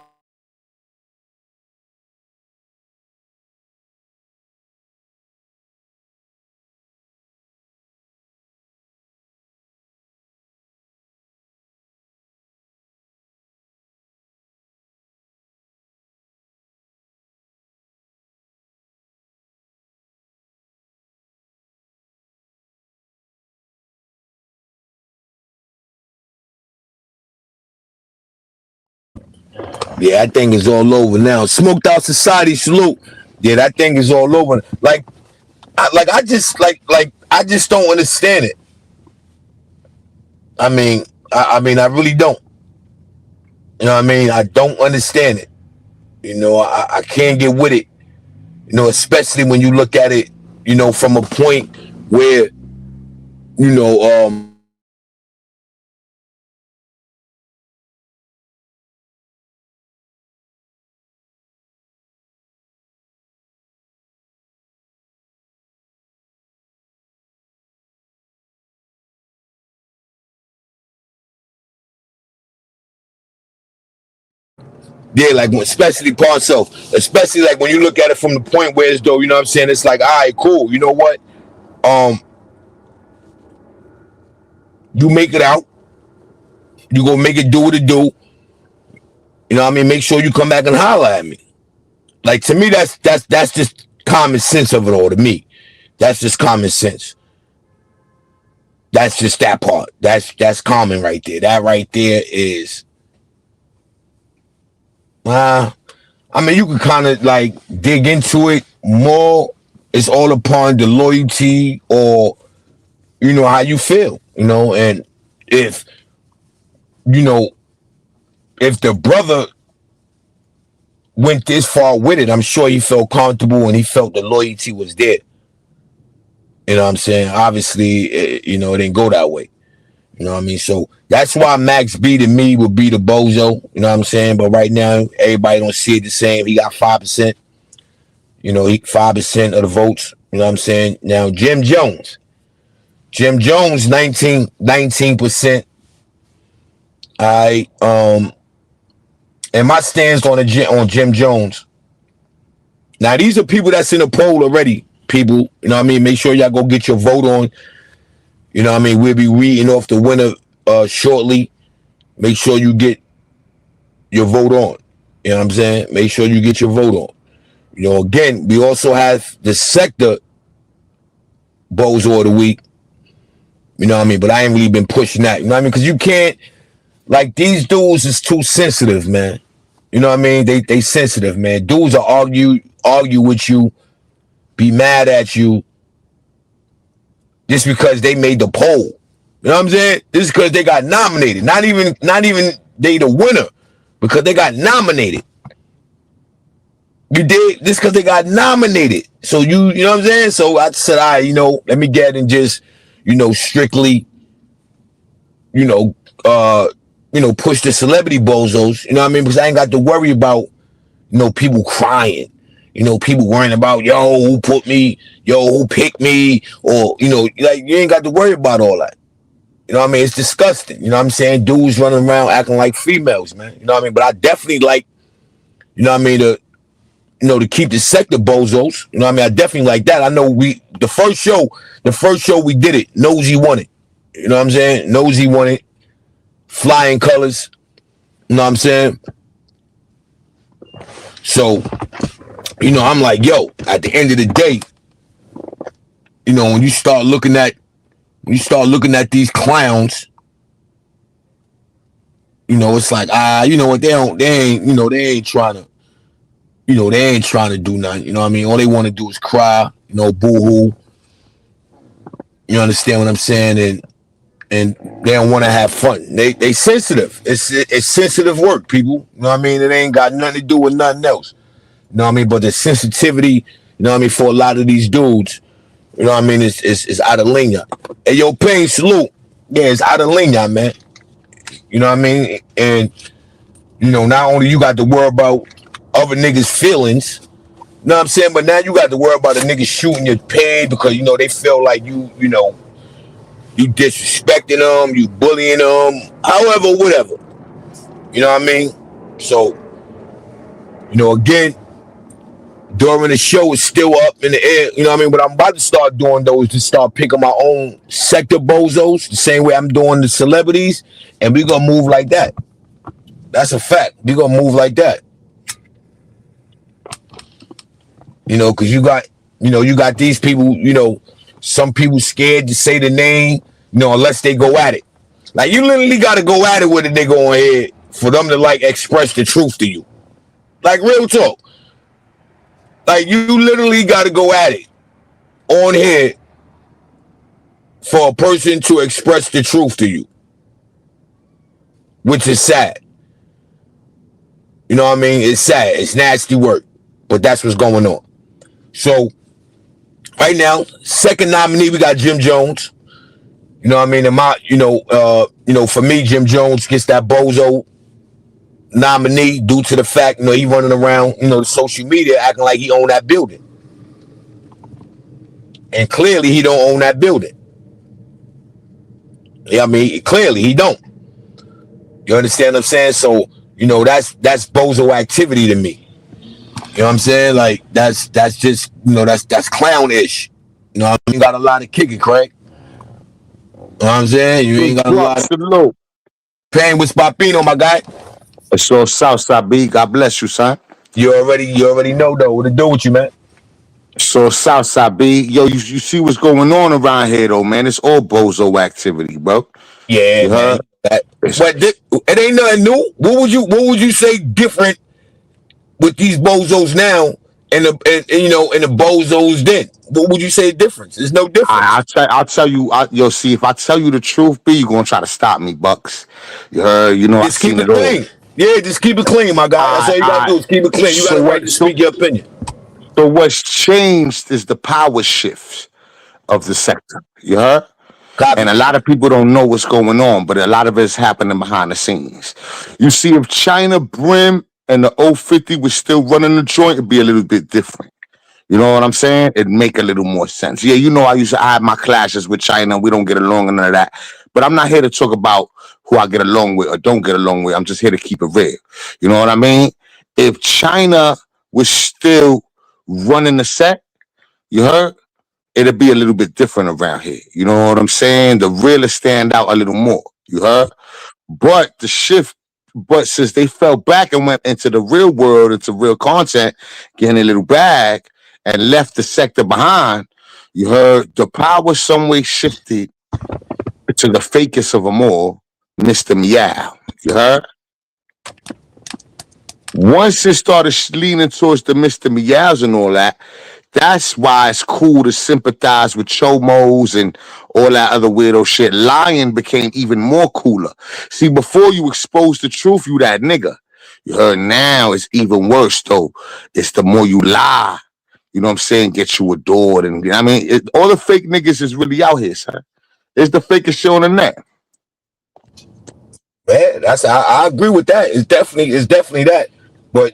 Yeah, that thing is all over now. Smoked Out Society, salute. Yeah, that thing is all over. I just don't understand it. I mean, I really don't. You know what I mean? I don't understand it. I can't get with it. Especially when you look at it, from a point where, yeah, like especially parts of, especially like when you look at it from the point where it's though, you know what I'm saying? It's like, all right, cool. You know what? You make it out. You go make it do what it do. You know what I mean? Make sure you come back and holler at me. Like, to me, that's just common sense of it all. To me, that's just common sense. That's just that part. That's common right there. That right there is. I mean, you can kind of like dig into it more. It's all upon the loyalty or, how you feel, and if, if the brother went this far with it, I'm sure he felt comfortable and he felt the loyalty was there. You know what I'm saying? Obviously, it didn't go that way. You know what I mean? So that's why Max B to me would be the Bozo. You know what I'm saying? But right now, everybody don't see it the same. He got 5%. You know, he 5% of the votes. You know what I'm saying? Now Jim Jones. Jim Jones, 19%. I and my stance on Jim Jones. Now these are people that's in the poll already. People, you know what I mean? Make sure y'all go get your vote on. You know what I mean? We'll be reading off the winner shortly. Make sure you get your vote on. You know what I'm saying? Make sure you get your vote on. You know, again, we also have the sector Bozo of the week. You know what I mean? But I ain't really been pushing that. You know what I mean? Because you can't, like, these dudes is too sensitive, man. You know what I mean? They sensitive, man. Dudes will argue with you, be mad at you just because they made the poll. You know what I'm saying? This is because they got nominated. Not even they the winner, because they got nominated. You did this because they got nominated. So you know what I'm saying? So I said, all right, you know, let me get and just, you know, strictly, push the celebrity bozos. You know what I mean? Because I ain't got to worry about, people crying. People worrying about, who put me, who picked me, or, like, you ain't got to worry about all that. You know what I mean? It's disgusting. You know what I'm saying? Dudes running around acting like females, man. You know what I mean? But I definitely like, you know what I mean, to keep the sector bozos. You know what I mean? I definitely like that. I know the first show we did it, Nosy won it. You know what I'm saying? Nosy won it. Flying colors. You know what I'm saying? So, I'm like, at the end of the day, when you start looking at these clowns, it's like, you know what, they ain't trying to do nothing. You know what I mean? All they want to do is cry, boo-hoo. You understand what I'm saying? And they don't want to have fun. They sensitive. It's sensitive work, people. You know what I mean? It ain't got nothing to do with nothing else. You know what I mean? But the sensitivity, you know what I mean, for a lot of these dudes, you know what I mean, it's out of linea. Hey, yo, Pain, salute. Yeah, it's out of linea, man. You know what I mean? And, not only you got to worry about other niggas' feelings, you know what I'm saying? But now you got to worry about the niggas shooting your page because, they feel like you disrespecting them, you bullying them, however, whatever. You know what I mean? So, again, during the show, it's still up in the air. You know what I mean? What I'm about to start doing, though, is to start picking my own sector bozos, the same way I'm doing the celebrities, and we're going to move like that. That's a fact. We're going to move like that. Because you got these people, some people scared to say the name, unless they go at it. Like, you literally got to go at it with a nigga on here for them to, like, express the truth to you. Like, real talk. Like, you literally got to go at it on here for a person to express the truth to you, which is sad. You know what I mean? It's sad. It's nasty work, but that's what's going on. So, right now, second nominee, we got Jim Jones. You know what I mean? And for me, Jim Jones gets that Bozo nominee due to the fact, he running around, the social media acting like he own that building. And clearly he don't own that building. Yeah, I mean, clearly he don't. You understand what I'm saying? So, that's Bozo activity to me. You know what I'm saying? Like, that's just, that's clownish. You got a lot of kicking, Craig. You know what I'm saying? You ain't got a lot of pain with Papino, my guy. It's all Southside B. God bless you, son. You already know, though, what to do with you, man. So Southside B, yo, you see what's going on around here, though, man. It's all Bozo activity, bro. Yeah, man. But it ain't nothing new. What would you say different with these bozos now and the bozos then? What would you say the difference? There's no difference. I'll tell you. See, if I tell you the truth, B, you're gonna try to stop me, Bucks. You heard? Just keep it clean. All. Yeah, just keep it clean, my guy. That's all you gotta do is keep it clean. You got the right to speak your opinion. So what's changed is the power shifts of the sector. You heard? And Copy. a lot of people don't know what's going on, but a lot of it's happening behind the scenes. You see, if China Brim and the 050 was still running the joint, it'd be a little bit different. You know what I'm saying? It'd make a little more sense. Yeah, you know, I have my clashes with China. We don't get along and none of that. But I'm not here to talk about who I get along with or don't get along with. I'm just here to keep it real. You know what I mean? If China was still running the set, you heard? It'd be a little bit different around here. You know what I'm saying? The realers stand out a little more. You heard? But the shift, but since they fell back and went into the real world, into real content, getting a little bag and left the sector behind, you heard the power some way shifted to the fakest of them all, Mr. Meow. You heard? Once it started leaning towards the Mr. Meows and all that, that's why it's cool to sympathize with chomos and all that other weirdo shit. Lying became even more cooler. See, before you expose the truth, you that nigga. You heard? Now it's even worse though. It's the more you lie, you know what I'm saying, get you adored. And I mean, all the fake niggas is really out here, son. It's the fakest shit on the net. Man, I agree with that. It's definitely that. But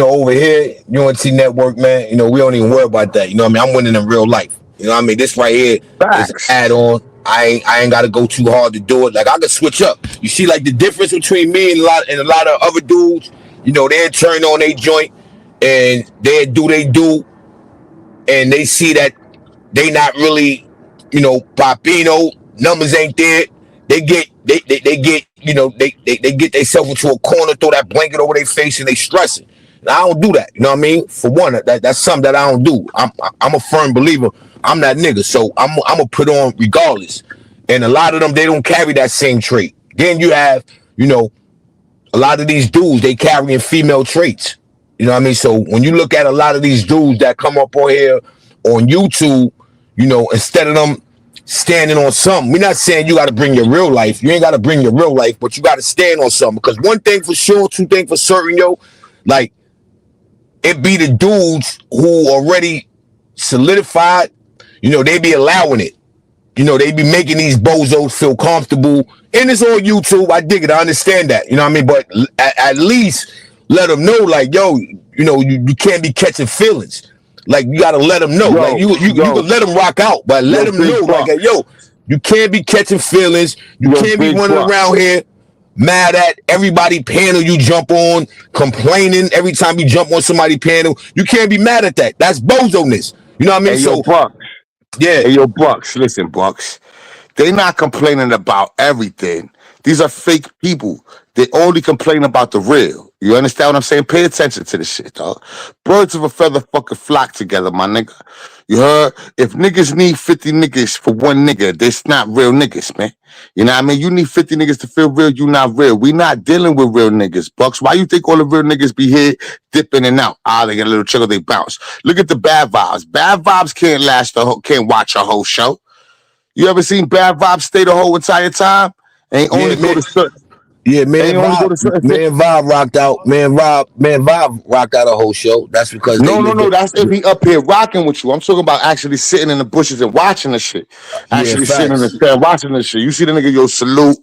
over here, UNT Network, man, we don't even worry about that. You know what I mean? I'm winning in real life. You know what I mean? This right here is an Facts. add-on. I ain't gotta go too hard to do it. Like I could switch up. You see, like the difference between me and a lot of other dudes, they'll turn on their joint and they'll do they do, and they see that they not really, Papino numbers ain't there. They get themselves into a corner, throw that blanket over their face, and they stressing. And I don't do that. You know what I mean? For one, that's something that I don't do. I'm a firm believer. I'm that nigga, so I'm gonna put on regardless. And a lot of them, they don't carry that same trait. Then you have, a lot of these dudes, they carrying female traits. You know what I mean? So when you look at a lot of these dudes that come up on here on YouTube, instead of them standing on something, we're not saying you got to bring your real life. You ain't got to bring your real life, but you got to stand on something. Because one thing for sure, two things for certain, like it be the dudes who already solidified, they be allowing it. They be making these bozos feel comfortable. And it's on YouTube. I dig it. I understand that. You know what I mean? But at least let them know, like, yo, you can't be catching feelings. Like, you got to let them know. Like, you can let them rock out, but let them know, like, hey, yo, you can't be catching feelings. You can't be running around here mad at everybody panel you jump on, complaining every time you jump on somebody panel. You can't be mad at that. That's bozo-ness. You know what I mean? Hey, yo, So, Bucks. yeah. Hey, yo, Bucks. Listen, Bucks. They not complaining about everything. These are fake people. They only complain about the real. You understand what I'm saying? Pay attention to this shit, dog. Birds of a feather fucking flock together, my nigga. You heard? If niggas need 50 niggas for one nigga, that's not real niggas, man. You know what I mean? You need 50 niggas to feel real, you not real. We not dealing with real niggas, Bucks. Why you think all the real niggas be here dipping and out? They get a little chill, they bounce. Look at the bad vibes. Bad vibes can't watch a whole show. You ever seen Bad Vibes stay the whole entire time? Ain't only go to certain. Yeah, man, Vibe Vibe rocked out. Man, Vibe rocked out a whole show. That's because No. That's if he up here rocking with you. I'm talking about actually sitting in the bushes and watching the shit. Actually sitting in the stand watching the shit. You see the nigga, yo, salute,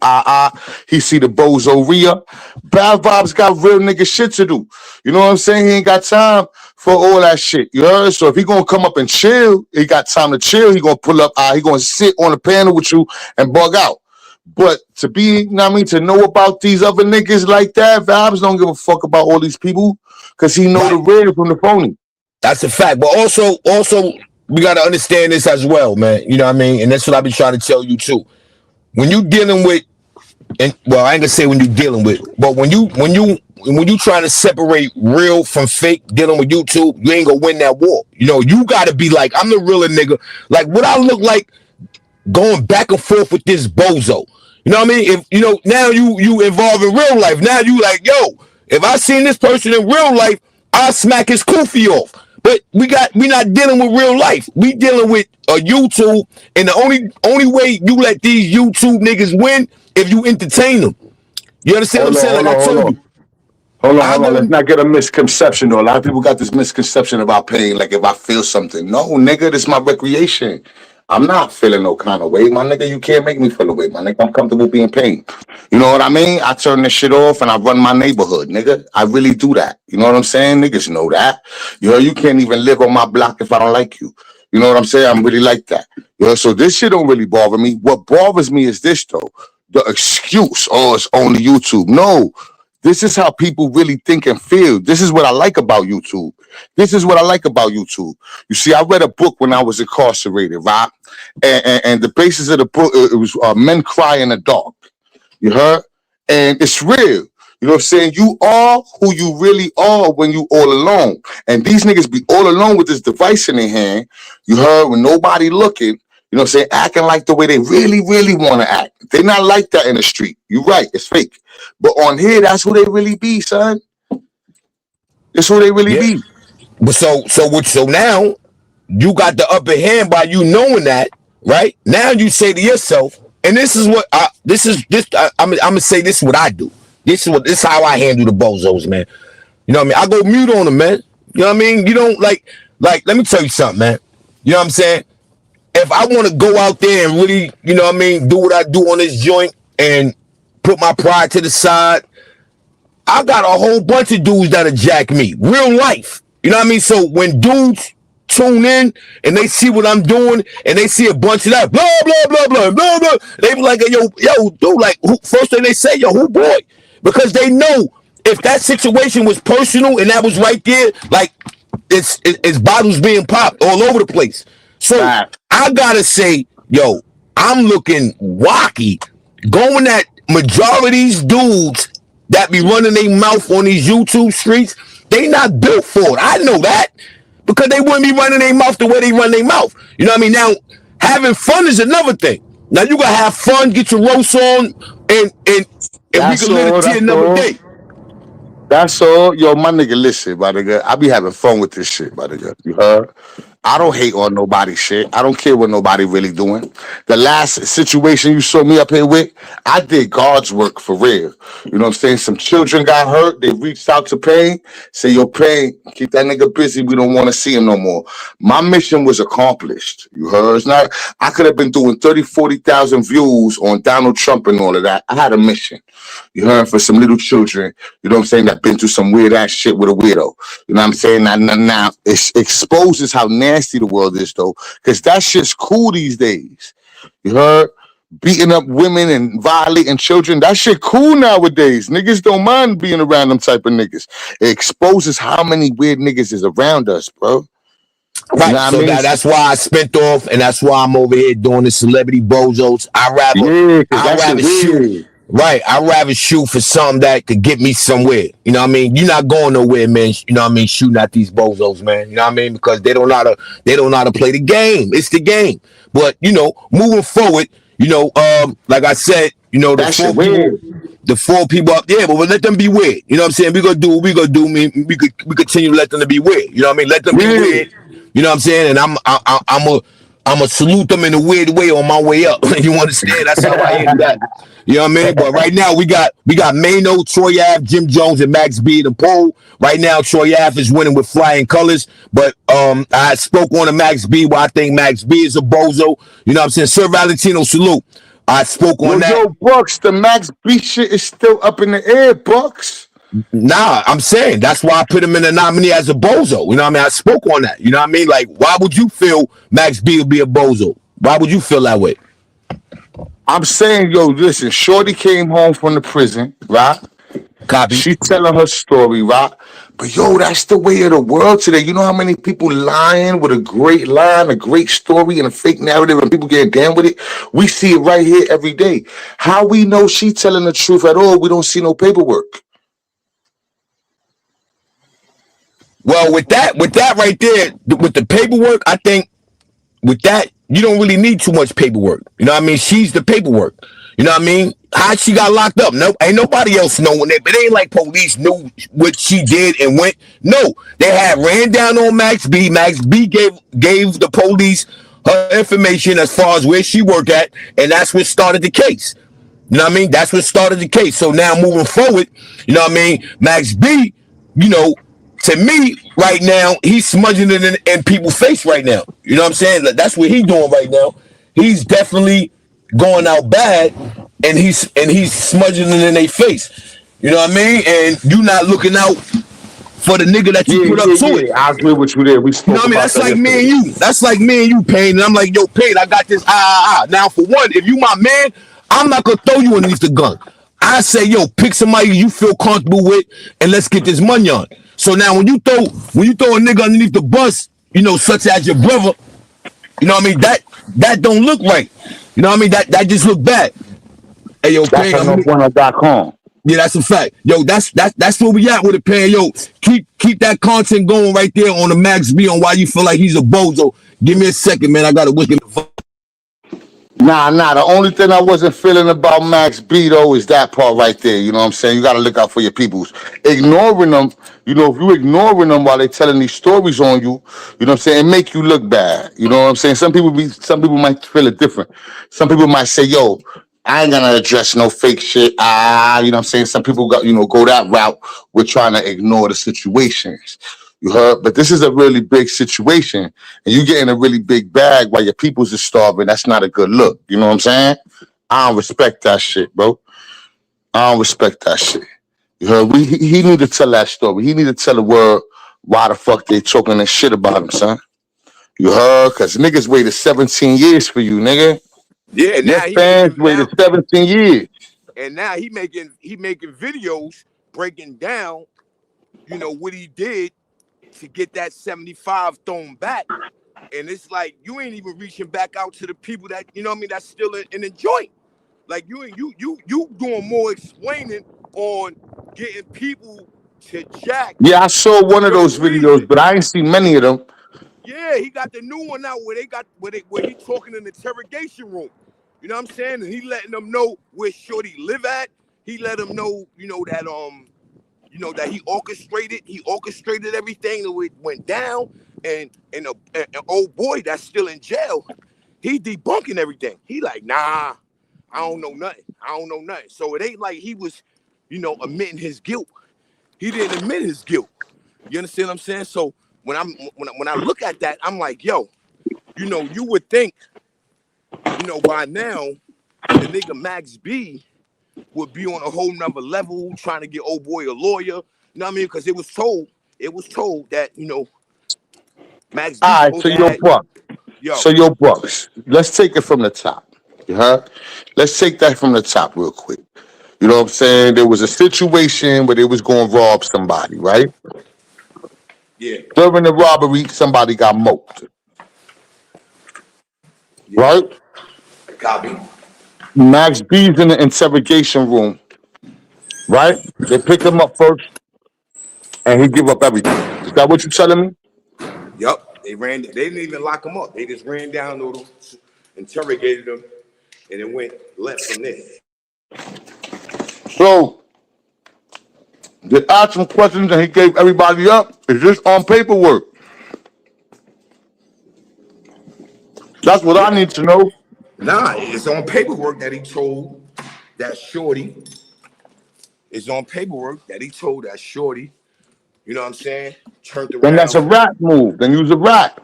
he see the Bozo Rhea. Bad Vibes got real nigga shit to do. You know what I'm saying? He ain't got time for all that shit. You heard? So if he gonna come up and chill, he got time to chill. He gonna pull up, he gonna sit on the panel with you and bug out. But to be, you know what I mean, to know about these other niggas like that, Vibes don't give a fuck about all these people because he know the real from the phony. That's a fact. But also, we gotta understand this as well, man. You know what I mean? And that's what I've been trying to tell you too. When you dealing with, and well, I ain't gonna say when you dealing with, but when you trying to separate real from fake, dealing with YouTube, you ain't gonna win that war. You gotta be like, I'm the realer nigga. Like, what I look like going back and forth with this bozo. You know what I mean? If now you involved in real life. Now you like, yo, if I seen this person in real life, I'll smack his koofy off. But we not dealing with real life. We dealing with a YouTube, and the only way you let these YouTube niggas win if you entertain them. You understand what I'm saying? Like I told you. Hold on. Let's not get a misconception though. A lot of people got this misconception about pain. Like if I feel something. No, nigga, this is my recreation. I'm not feeling no kind of way, my nigga. You can't make me feel away, my nigga. I'm comfortable being paid. You know what I mean? I turn this shit off and I run my neighborhood, nigga. I really do that. You know what I'm saying? Niggas know that. You know, you can't even live on my block if I don't like you. You know what I'm saying? I'm really like that. You know, so this shit don't really bother me. What bothers me is this though. The excuse, oh, it's only YouTube. No, this is how people really think and feel. This is what I like about YouTube. This is what I like about YouTube. You see, I read a book when I was incarcerated, right? And the basis of the book, it was Men Cry in the Dark. You heard? And it's real. You know what I'm saying? You are who you really are when you all alone. And these niggas be all alone with this device in their hand. You heard? When nobody looking. You know what I'm saying? Acting like the way they really, really want to act. They're not like that in the street. You're right. It's fake. But on here, that's who they really be, son. It's who they really be. But so now you got the upper hand by you knowing that, right? Now you say to yourself, and this is what I'm gonna say. This is what I do. This is how I handle the bozos, man. You know what I mean? I go mute on them, man. You know what I mean? You don't like. Let me tell you something, man. You know what I'm saying? If I want to go out there and really, you know what I mean, do what I do on this joint and put my pride to the side, I got a whole bunch of dudes that'll jack me. Real life. You know what I mean? So when dudes tune in and they see what I'm doing and they see a bunch of that, blah, blah, blah, blah, blah, blah, they be like, yo, dude, like, first thing they say, yo, who boy? Because they know if that situation was personal and that was right there, like, it's bottles being popped all over the place. So I gotta say, yo, I'm looking wacky going at majority of these dudes that be running their mouth on these YouTube streets. They not built for it. I know that because they wouldn't be running their mouth the way they run their mouth. You know what I mean? Now, having fun is another thing. Now you gotta have fun, get your roast on, and we can live it to another day. That's all. Yo, my nigga, listen, my nigga. I be having fun with this shit, my nigga. You heard? I don't hate on nobody's shit. I don't care what nobody really doing. The last situation you saw me up here with, I did God's work for real. You know what I'm saying? Some children got hurt. They reached out to Payne. Say, yo, Payne, keep that nigga busy. We don't want to see him no more. My mission was accomplished. You heard? It's not, I could have been doing 30, 40,000 views on Donald Trump and all of that. I had a mission. You heard? For some little children, you know what I'm saying, that been through some weird ass shit with a weirdo. You know what I'm saying? Now it exposes how nasty the world is, though, because that shit's cool these days. You heard? Beating up women and violating children, that shit cool nowadays. Niggas don't mind being around them type of niggas. It exposes how many weird niggas is around us, bro. Right, you know so that's why I spent off, and that's why I'm over here doing the celebrity bozos. I'd rather shoot. Right, I'd rather shoot for something that could get me somewhere. You know what I mean? You're not going nowhere, man. You know what I mean? Shooting at these bozos, man. You know what I mean? Because they don't know how to play the game. It's the game. But you know, moving forward, you know, like I said, you know, the four people up there, but we'll let them be weird. You know what I'm saying? We gonna do what we gonna do. We continue to let them to be weird. You know what I mean? Let them be weird. You know what I'm saying? And I'm a salute them in a weird way on my way up. You understand? That's how I handle that. You know what I mean? But right now we got Mano, Troy Ave, Jim Jones, and Max B in the poll. Right now, Troy Ave is winning with flying colors. But I spoke on to Max B, where I think Max B is a bozo. You know what I'm saying? Sir Valentino, salute. I spoke on that. Yo, Bucks, the Max B shit is still up in the air, Bucks. Nah, I'm saying that's why I put him in the nominee as a bozo. You know what I mean? I spoke on that. You know what I mean? Like, why would you feel Max B would be a bozo? Why would you feel that way? I'm saying, yo, listen, Shorty came home from the prison, right? Copy. She telling her story, right? But yo, that's the way of the world today. You know how many people lying with a great line, a great story, and a fake narrative, and people getting down with it? We see it right here every day. How we know she telling the truth at all? We don't see no paperwork. Well, with that right there, with the paperwork, I think with that, you don't really need too much paperwork. You know what I mean? She's the paperwork. You know what I mean? How she got locked up? No, ain't nobody else knowing it. But it ain't like police knew what she did and went. No, they had ran down on Max B. Max B gave the police her information as far as where she worked at, and that's what started the case. You know what I mean? That's what started the case. So now moving forward, you know what I mean? Max B, you know, to me, right now, he's smudging it in people's face right now. You know what I'm saying? That's what he's doing right now. He's definitely going out bad, and he's smudging it in their face. You know what I mean? And you not looking out for the nigga that you Yeah, put up yeah, to it. yeah. I agree with you there. We You know spoke what I mean? about That's that like me and yesterday. you. That's like me and you, Payne. And I'm like, yo, Payne, I got this. Now, for one, if you my man, I'm not gonna throw you underneath the gun. I say, yo, pick somebody you feel comfortable with, and let's get this money on. So now, when you throw a nigga underneath the bus, such as your brother, you know what I mean? That don't look right. You know what I mean? That just look bad. Hey, yo, That's Payne, on no bueno.com. yeah, that's a fact. Yo, that's where we at with it, Pan. Yo, keep that content going right there on the Max B on why you feel like he's a bozo. Give me a second, man. I got a wicked. Nah. The only thing I wasn't feeling about Max B though is that part right there. You know what I'm saying? You got to look out for your peoples. Ignoring them, if you ignoring them while they telling these stories on you, you know what I'm saying? It make you look bad. You know what I'm saying? Some people might feel it different. Some people might say, "Yo, I ain't gonna address no fake shit." You know what I'm saying? Some people go that route. We're trying to ignore the situations. You heard? But this is a really big situation, and you getting a really big bag while your peoples are starving. That's not a good look. You know what I'm saying? I don't respect that shit, bro. I don't respect that shit. You heard? He need to tell that story. He need to tell the world why the fuck they talking that shit about him, son. You heard? Cause niggas waited 17 years for you, nigga. Yeah, Your now he fans making waited now, 17 years. and now he making videos breaking down, what he did to get that 75 thrown back. And it's like you ain't even reaching back out to the people that you know what I mean that's still in the joint. Like you doing more explaining on getting people to jack Yeah, I saw one of your those videos, reason. but I ain't seen many of them. Yeah, he got the new one out where he talking in the interrogation room. You know what I'm saying? And he letting them know where Shorty live at. He let them know, that he orchestrated everything that went down. And an old boy that's still in jail, he debunking everything. He like, nah, I don't know nothing. I don't know nothing. So it ain't like he was, admitting his guilt. He didn't admit his guilt. You understand what I'm saying? So when I look at that, I'm like, yo, you would think, by now, the nigga Max B would be on a whole nother level, trying to get old boy a lawyer. You know what I mean? Because it was told that Max B All right, supposed to have, yo, So your bucks. Let's take it from the top. You heard? Let's take that from the top real quick. You know what I'm saying? There was a situation where they was going to rob somebody, right? yeah, During the robbery, somebody got moped, yeah, right? copy. Max B's in the interrogation room, right? They pick him up first, and he give up everything. Is that what you telling me? Yup, they ran. They didn't even lock him up. They just ran down, interrogated him, and it went left from there. So they asked him questions, and he gave everybody up. Is this on paperwork? That's what I Yeah. need to know. Nah, it's on paperwork that he told that shorty. It's on paperwork that he told that shorty. You know what I'm saying? Turned Then that's a around. rat move. Then use a rat.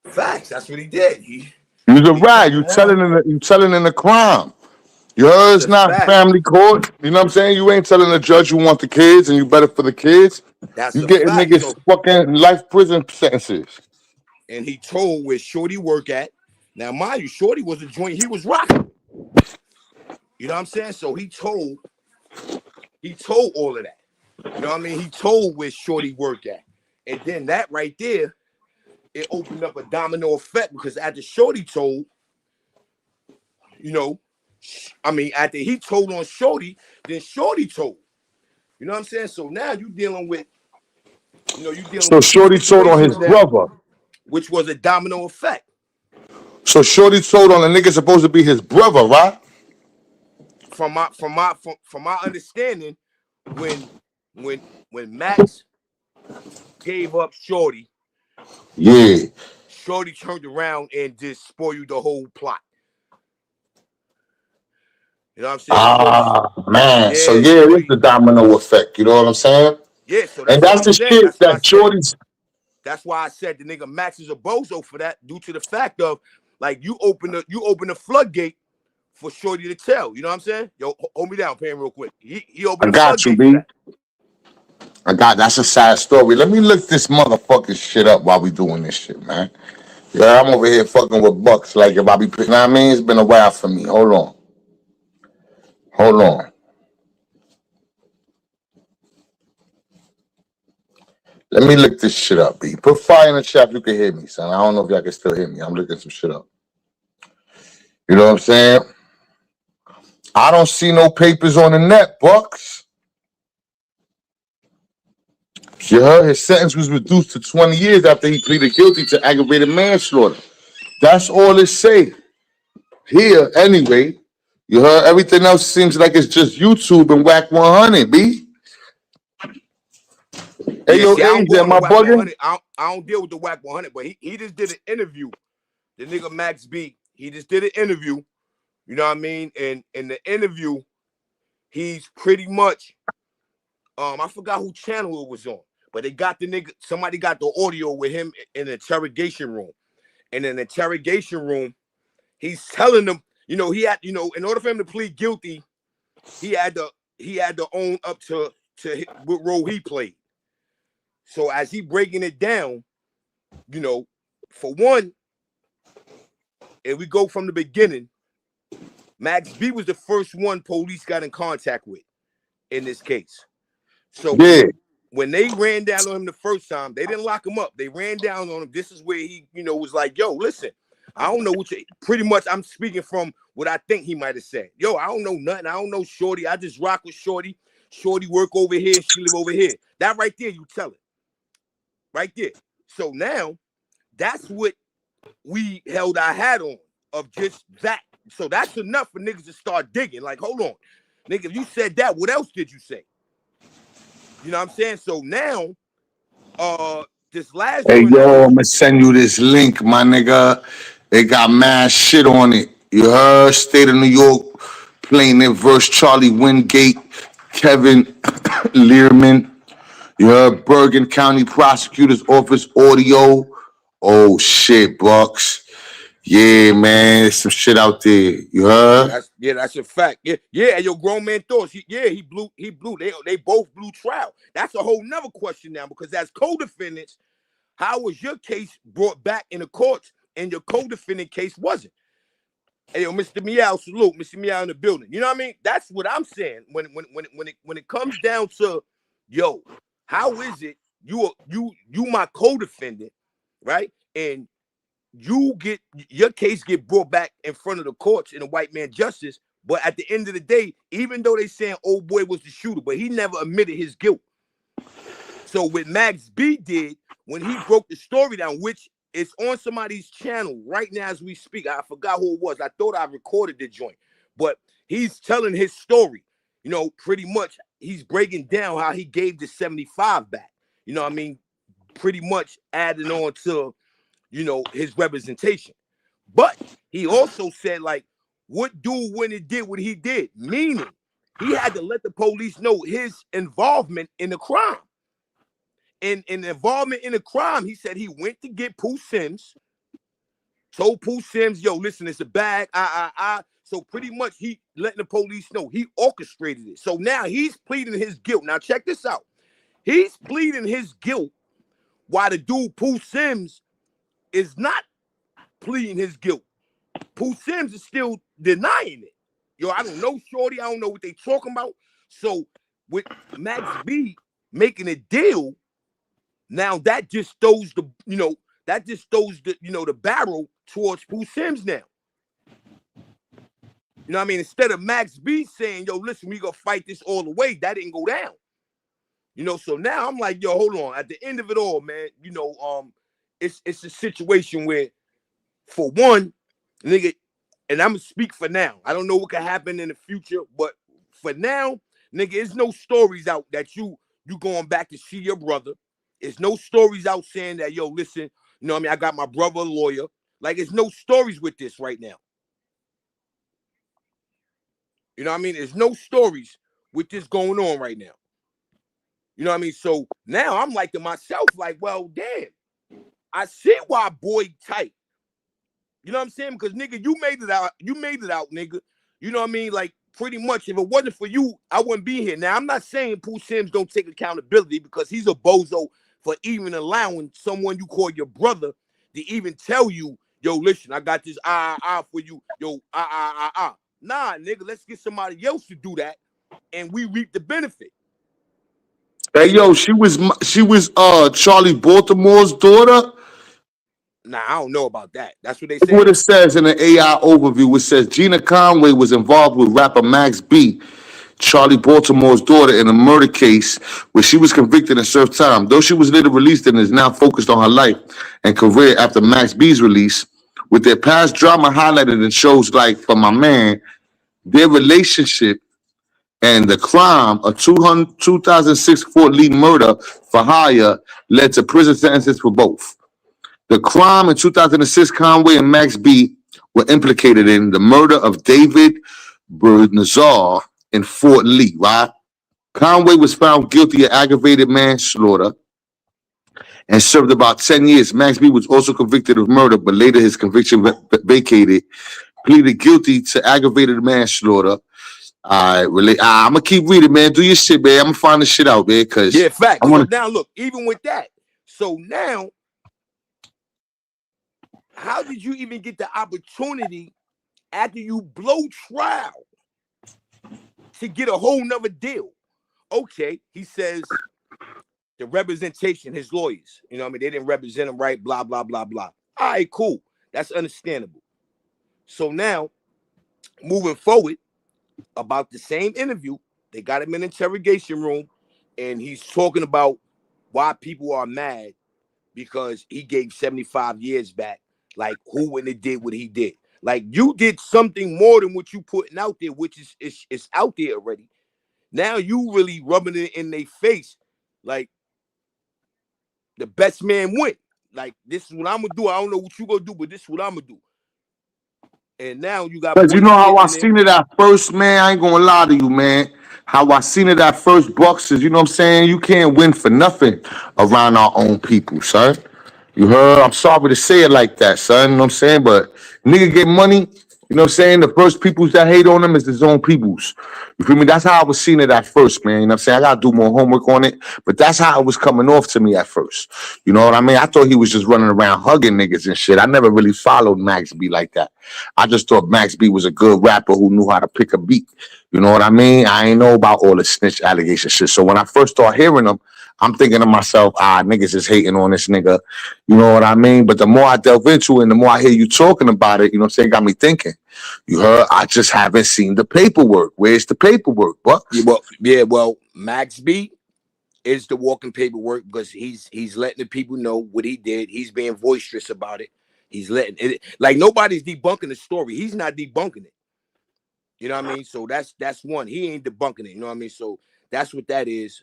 Facts. That's what he did. He Use a he rat. turned You around. telling in the crime. You heard That's it's a not fact. family court. You know what I'm saying? You ain't telling the judge you want the kids and you better for the kids. That's You a getting fact. niggas So, fucking life prison sentences. and he told where Shorty work at. Now, mind you, Shorty was a joint he was rocking. You know what I'm saying? So he told all of that. You know what I mean? He told where Shorty work at. And then that right there, it opened up a domino effect because after Shorty told, you know, after he told on Shorty, then Shorty told. You know what I'm saying? So now you dealing So with two Shorty told on his situations now, brother. which was a domino effect. So Shorty told on the nigga supposed to be his brother, right? From my understanding, when when when Max gave up Shorty, Yeah. Shorty turned around and just spoiled the whole plot. You know what I'm saying? Shorty, Ah, man. So yeah, yeah, it's Shorty, the domino effect. You know what I'm saying? Yeah, so And that's what that's I'm the saying. shit that Shorty's. That's why I said the nigga Max is a bozo for that, due to the fact of like you open the floodgate for Shorty to tell. You know what I'm saying? Yo, hold me down, Pam, real quick. He I opened the got you, floodgate for B. that. That's a sad story. Let me look this motherfucking shit up while we doing this shit, man. Yeah, I'm over here fucking with bucks like if I be, you know what I mean? It's been a while for me. Hold on. Hold on. Let me look this shit up, B. Put fire in the chat if you can hear me, son. I don't know if y'all can still hear me. I'm looking some shit up. You know what I'm saying? I don't see no papers on the net, Bucks. You heard his sentence was reduced to 20 years after he pleaded guilty to aggravated manslaughter. That's all it say. Here, anyway. You heard everything else seems like it's just YouTube and Whack 100, B. Hey, Yeah, yo, see, I don't Asia, go on am the I Whack bugging? 100. I don't deal with the Whack 100, but he just did an interview. The nigga Max B, he just did an interview. You know what I mean? And in the interview, he's pretty much I forgot who channel it was on, but they got the nigga. Somebody got the audio with him in the interrogation room. And in the interrogation room, he's telling them, he had, in order for him to plead guilty, he had to own up to what role he played. So as he breaking it down, for one, if we go from the beginning, Max B was the first one police got in contact with in this case. So Yeah. when they ran down on him the first time, they didn't lock him up. They ran down on him. This is where he, was like, yo, listen, I don't know what you, pretty much I'm speaking from what I think he might have said. Yo, I don't know nothing. I don't know Shorty. I just rock with Shorty. Shorty work over here. She live over here. That right there, you tell it. Right there. So now, that's what we held our hat on, of just that. So that's enough for niggas to start digging. Like, hold on. Nigga, if you said that, what else did you say? You know what I'm saying? So now, this last Hey, joint I yo, just, I'm gonna send you this link, my nigga. It got mad shit on it. You heard? State of New York plaintiff versus Charlie Wingate, Kevin Learman. You heard? Bergen County Prosecutor's Office audio. Oh shit, Bucks. Yeah, man, there's some shit out there. You heard? that's a fact. Yeah, your grown man thoughts. He blew. They both blew trial. That's a whole nother question now, because as co-defendants, how was your case brought back in the courts and your co-defendant case wasn't? Hey, yo, Mr. Meow, salute, Mr. Meow in the building. You know what I mean? That's what I'm saying. When it comes down to, yo, how is it you my co-defendant, right? And your case get brought back in front of the courts in a white man justice, but at the end of the day, even though they saying old boy was the shooter, but he never admitted his guilt. So what Max B did when he broke the story down, which is on somebody's channel right now as we speak. I forgot who it was. I thought I recorded the joint, but he's telling his story. Pretty much he's breaking down how he gave the 75 back. You know what I mean? Pretty much adding on to, his representation. But he also said, like, what dude when it did what he did? Meaning he had to let the police know his involvement in the crime. And involvement in the crime, he said he went to get Pooh Sims, told Pooh Sims, yo, listen, it's a bag. So pretty much he letting the police know he orchestrated it. So now he's pleading his guilt. Now check this out. He's pleading his guilt while the dude Pooh Sims is not pleading his guilt. Pooh Sims is still denying it. Yo, I don't know Shorty. I don't know what they talking about. So with Max B making a deal, now that just throws the, the barrel towards Pooh Sims now. You know what I mean? Instead of Max B saying, yo, listen, we gonna fight this all the way, that didn't go down. So now I'm like, yo, hold on. At the end of it all, man, it's a situation where, for one, nigga, and I'm gonna speak for now. I don't know what could happen in the future, but for now, nigga, there's no stories out that you going back to see your brother. There's no stories out saying that, yo, listen, I got my brother a lawyer. Like, there's no stories with this right now. You know what I mean? There's no stories with this going on right now. You know what I mean? So now I'm like to myself, like, well, damn, I see why boy tight. You know what I'm saying? Because nigga, you made it out. You made it out, nigga. You know what I mean? Like pretty much, if it wasn't for you, I wouldn't be here. Now I'm not saying Pooh Sims don't take accountability because he's a bozo for even allowing someone you call your brother to even tell you, yo, listen, I got this for you. Yo, Nah, nigga, let's get somebody else to do that, and we reap the benefit. Hey, You know, yo, she was Charlie Baltimore's daughter. nah, I don't know about that. That's what they Look what saying. it says in the AI overview. It says Gina Conway was involved with rapper Max B, Charlie Baltimore's daughter, in a murder case where she was convicted and served time. Though she was later released and is now focused on her life and career after Max B's release, with their past drama highlighted in shows like For My Man, their relationship and the crime of 2006 Fort Lee murder for hire led to prison sentences for both. The crime in 2006, Conway and Max B were implicated in the murder of David Bernazar in Fort Lee, right? Conway was found guilty of aggravated manslaughter and served about 10 years. Max B was also convicted of murder, but later his conviction vacated, pleaded guilty to aggravated manslaughter. I'm gonna keep reading, man. Do your shit, man. I'm gonna find this shit out, man, because Yeah, fact. I So want to. now look, even with that, so now, how did you even get the opportunity after you blow trial to get a whole nother deal? Okay, he says the representation, his lawyers, you know what I mean? They didn't represent him right, blah, blah, blah, blah. All right, cool. That's understandable. So now, moving forward, about the same interview, they got him in an interrogation room, and he's talking about why people are mad because he gave 75 years back. Like, who wouldn't have did what he did? Like, you did something more than what you putting out there, which is out there already. Now you really rubbing it in their face, like the best man went. Like, this is what I'm gonna do. I don't know what you gonna do, but this is what I'm gonna do. And now you got Because you know boys how getting I in there. seen it at first, man. I ain't gonna lie to you, man. How I seen it at first, Bucks, is, you know what I'm saying? You can't win for nothing around our own people, son. You heard? I'm sorry to say it like that, son. You know what I'm saying? But nigga get money, you know what I'm saying? The first peoples that hate on him is his own peoples. You feel me? That's how I was seeing it at first, man. You know what I'm saying? I gotta do more homework on it. But that's how it was coming off to me at first. You know what I mean? I thought he was just running around hugging niggas and shit. I never really followed Max B like that. I just thought Max B was a good rapper who knew how to pick a beat. You know what I mean? I ain't know about all the snitch allegation shit. So when I first started hearing them, I'm thinking to myself, niggas is hating on this nigga. You know what I mean? But the more I delve into it and the more I hear you talking about it, you know what I'm saying, got me thinking. You heard? I just haven't seen the paperwork. Where's the paperwork, Bucks? Well, Max B is the walking paperwork because he's letting the people know what he did. He's being boisterous about it. He's letting it, like, nobody's debunking the story. He's not debunking it. You know what I mean? So that's one. He ain't debunking it. You know what I mean? So that's what that is.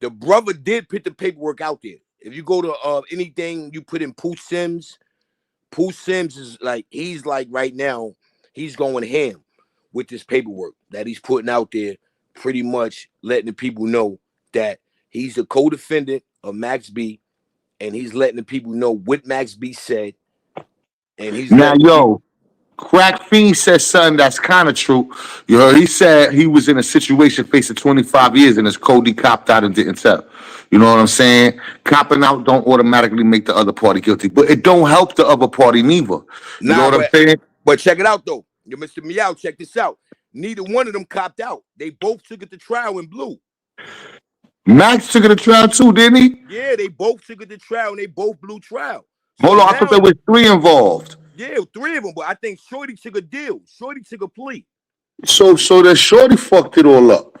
The brother did put the paperwork out there. If you go to anything you put in Pooh Sims is like, he's like right now, he's going ham with this paperwork that he's putting out there, pretty much letting the people know that he's a co-defendant of Max B, and he's letting the people know what Max B said, and he's Now, letting the people. yo, Crack Fiend said something that's kind of true. You heard? He said he was in a situation facing 25 years and his Cody copped out and didn't tell. You know what I'm saying? Copping out don't automatically make the other party guilty, but it don't help the other party neither. You know Nah, what I'm saying? but check it out though. Yo, Mr. Meow, check this out. Neither one of them copped out. They both took it to trial and blew. Max took it to trial too, didn't he? Yeah, they both took it to trial and they both blew trial. Hold So on, I thought there now, was three involved. yeah, three of them, but I think Shorty took a deal. Shorty took a plea. So that Shorty fucked it all up.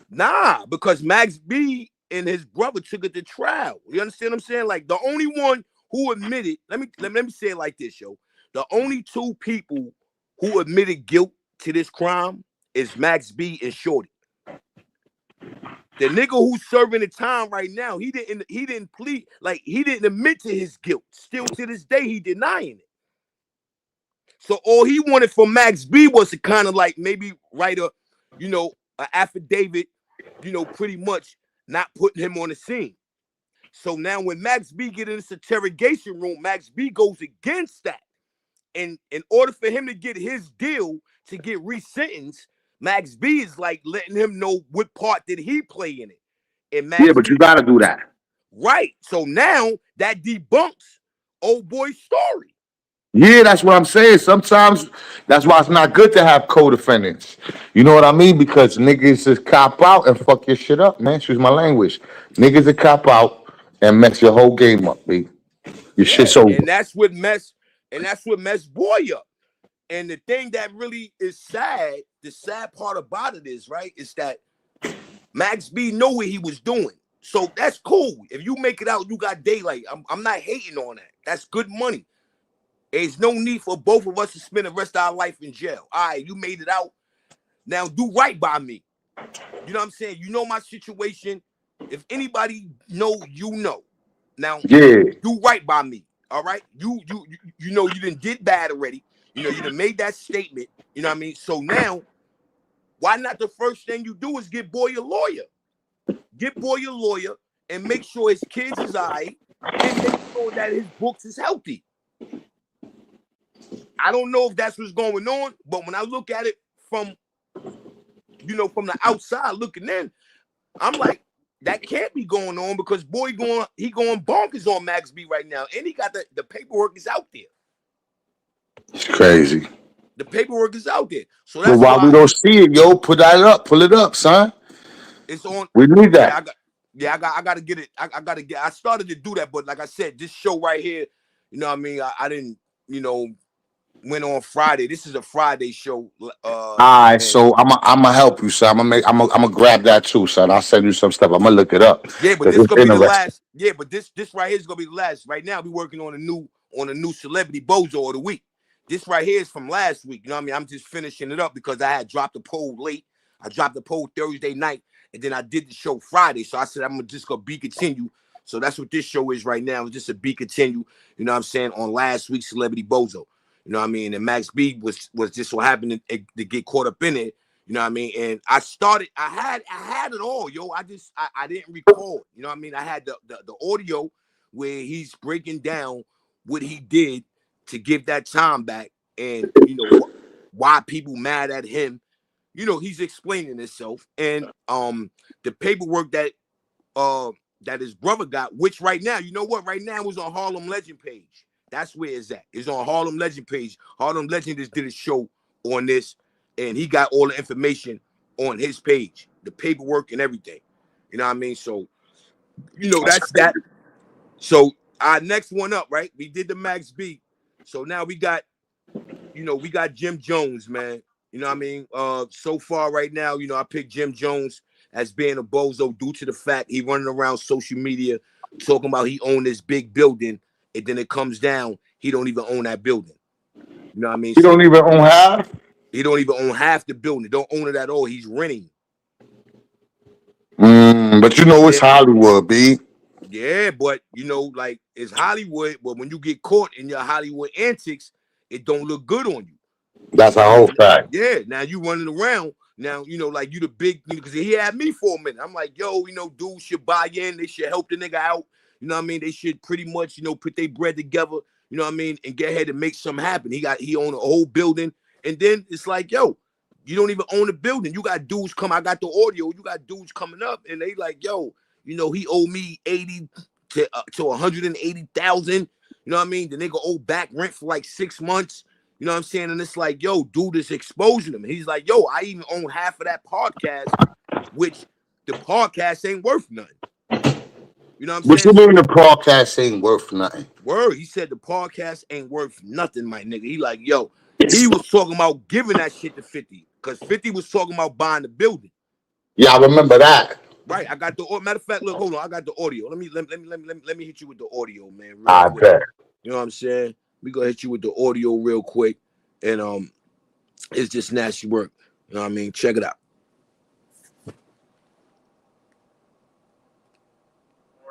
Nah, because Max B and his brother took it to trial. You understand what I'm saying? Like, the only one who admitted, let me say it like this, yo. The only two people who admitted guilt to this crime is Max B and Shorty. The nigga who's serving the time right now, he didn't plead, like, he didn't admit to his guilt. Still to this day, he denying it. So all he wanted from Max B was to kind of like maybe write a, an affidavit, pretty much not putting him on the scene. So now when Max B get in this interrogation room, Max B goes against that. And in order for him to get his deal to get resentenced, Max B is like letting him know what part did he play in it. And Max Yeah, but you B, gotta do that. right. So now that debunks old boy's story. Yeah, that's what I'm saying. Sometimes that's why it's not good to have co-defendants. You know what I mean? Because niggas just cop out and fuck your shit up, man. Excuse my language. Niggas that cop out and mess your whole game up, B. Your Yeah, shit's over. and that's what messed boy up. And the thing that really is sad, the sad part about it is, right, is that Max B know what he was doing. So that's cool. If you make it out, you got daylight. I'm not hating on that. That's good money. There's no need for both of us to spend the rest of our life in jail. All right, you made it out. Now do right by me. You know what I'm saying? You know my situation. If anybody know, you know. Now Yeah. do right by me. All right. You know you did bad already. You know, you done made that statement. You know what I mean? So now, why not the first thing you do is get boy a lawyer? Get boy a lawyer and make sure his kids is all right and make sure that his books is healthy. I don't know if that's what's going on, but when I look at it from, you know, from the outside looking in, I'm like, that can't be going on because boy he going bonkers on Max B right now. And he got the paperwork is out there. It's crazy. The paperwork is out there. So But that's while we why don't see it, yo, put that up, pull it up, son. it's on. We need Yeah, that. I gotta get it. I started to do that, but like I said, this show right here, you know what I mean? I didn't, you know, went on Friday. This is a Friday show. All right, And so I'm gonna help you, son. I'm gonna grab that too, son. I'll send you some stuff. I'm gonna look it up yeah, but because this it's gonna be the interesting. last. Yeah, but this right here is gonna be the last. Right now, we working on a new celebrity bozo of the week. This right here is from last week. You know what I mean? I'm just finishing it up because I had dropped the poll late. I dropped the poll Thursday night, and then I did the show Friday. So I said I'm just gonna be continue. So that's what this show is right now. It's just a be continue. You know what I'm saying? On last week's Celebrity Bozo. You know what I mean? And Max B was just so happened to get caught up in it. You know what I mean? And I had it all, yo. I didn't record. You know what I mean? I had the audio where he's breaking down what he did to give that time back, and you know why people mad at him. You know, he's explaining himself, and the paperwork that his brother got, which right now, you know what? Right now is on Harlem Legend page. That's where it's at. It's on Harlem Legend page. Harlem Legend just did a show on this, and he got all the information on his page, the paperwork and everything. You know what I mean? So, you know, that's that. So our next one up, right? We did the Max B. So now we got, you know, we got Jim Jones, man. You know what I mean? So far right now, you know, I picked Jim Jones as being a bozo due to the fact he running around social media talking about he owned this big building, and then it comes down, he don't even own that building. You know what I mean? You So don't even own half. he don't even own half the building. Don't own it at all. He's renting. But you know it's Yeah, Hollywood, B. yeah, but you know, like it's Hollywood, but when you get caught in your Hollywood antics, it don't look good on you. That's a Now whole you, fact. yeah, now you running around. Now, you know, like you the big, because he had me for a minute. I'm like, yo, you know, dudes should buy in. They should help the nigga out. You know what I mean? They should pretty much, you know, put their bread together, you know what I mean, and get ahead and make something happen. He owned a whole building. And then it's like, yo, you don't even own a building. You got dudes come. I got the audio. You got dudes coming up and they like, yo, you know, he owe me 80 to 180,000. You know what I mean? The nigga owe back rent for like 6 months. You know what I'm saying? And it's like, yo, dude is exposing him. He's like, yo, I even own half of that podcast, which the podcast ain't worth nothing. You know what I'm What saying? you So, mean the podcast ain't worth nothing? word, he said the podcast ain't worth nothing, my nigga. He like, yo, he was talking about giving that shit to 50 because 50 was talking about buying the building. Yeah, I remember that. Right. I got the matter of fact, look, hold on. I got the audio. Let me hit you with the audio, man, real I quick. bet. You know what I'm saying? We gonna hit you with the audio real quick. And it's just nasty work. You know what I mean? Check it out.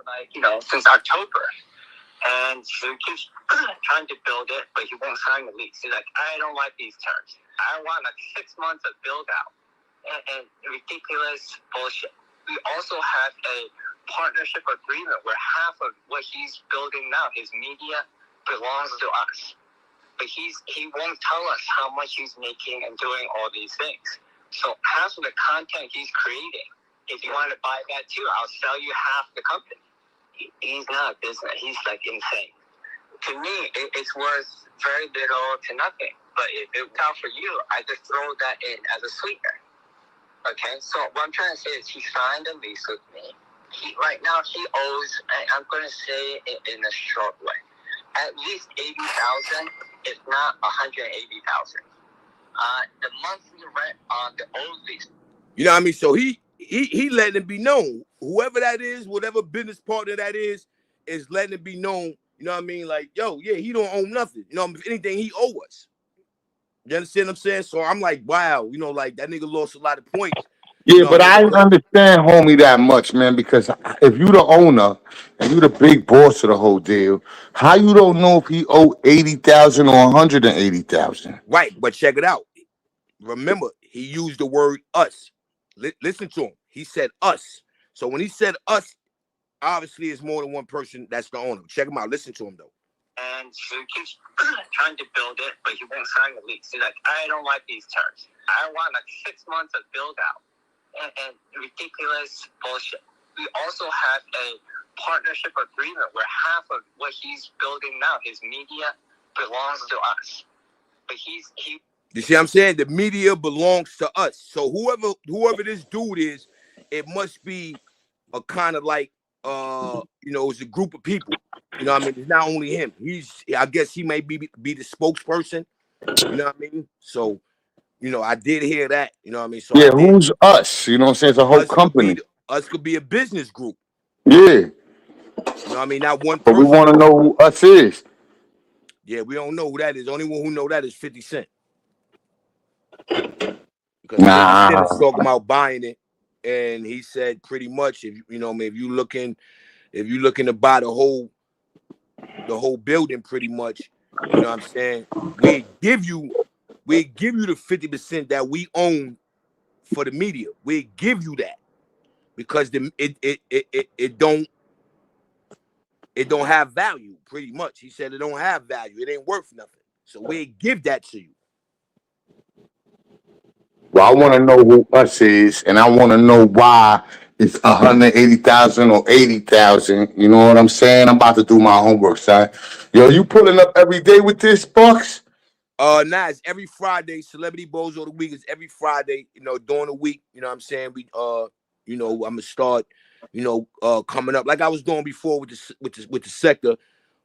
Like, you know, since October. And he keeps trying to build it, but he won't sign the lease. He's like, I don't like these terms. I want like 6 months of build out. And ridiculous bullshit. we also have a partnership agreement where half of what he's building now, his media, belongs to us. But he won't tell us how much he's making and doing all these things. So half of the content he's creating, if you want to buy that too, I'll sell you half the company. He's not a business. He's like insane. To me, it's worth very little to nothing. But if it's out for you, I just throw that in as a sweetener. Okay, so what I'm trying to say is he signed a lease with me. Right now he owes, I'm going to say it in a short way, at least $80,000, if not $180,000. The monthly rent on the old lease. You know what I mean? So he letting it be known. Whoever that is, whatever business partner that is letting it be known. You know what I mean? Like, yo, yeah, he don't own nothing. You know, if anything, he owe us. You understand what I'm saying? So I'm like, wow, you know, like that nigga lost a lot of points. Yeah, You know but what I I mean? didn't understand homie that much, man, because if you the owner and you the big boss of the whole deal, how you don't know if he owe 80,000 or 180,000? Right, but check it out. Remember, he used the word us. Listen to him. He said us. So when he said us, obviously it's more than one person that's the owner. Check him out. Listen to him though. And so he keeps trying to build it, but he won't sign the lease. He's like, I don't like these terms. I want like 6 months of build out and ridiculous bullshit. We also have a partnership agreement where half of what he's building now, his media, belongs to us. But he. You see what I'm saying? The media belongs to us. So whoever this dude is, it must be a kind of like you know, it's a group of people. You know what I mean? It's not only him. I guess he may be the spokesperson. You know what I mean? So, you know, I did hear that. You know what I mean? So I Yeah, did. who's us? You know what I'm saying? It's a whole company. Us could be a business group. Yeah. You know what I mean? Not one But we person. want to know who us is. Yeah, we don't know who that is. The only one who know that is 50 Cent. Because 50 Cent is talking about buying it. And he said pretty much, if you know, if you looking to buy the whole building, pretty much, you know what I'm saying, we give you the 50% that we own for the media. We give you that because it don't have value, pretty much. He said it don't have value. It ain't worth nothing. So we give that to you. Well, I want to know who us is, and I want to know why it's 180,000 or 80,000. You know what I'm saying? I'm about to do my homework, son. Yo, you pulling up every day with this, Bucks? Nah, it's every Friday. Celebrity Bozo of the Week is every Friday, you know, during the week. You know what I'm saying? We you know, I'm gonna start, you know, coming up like I was doing before with the sector.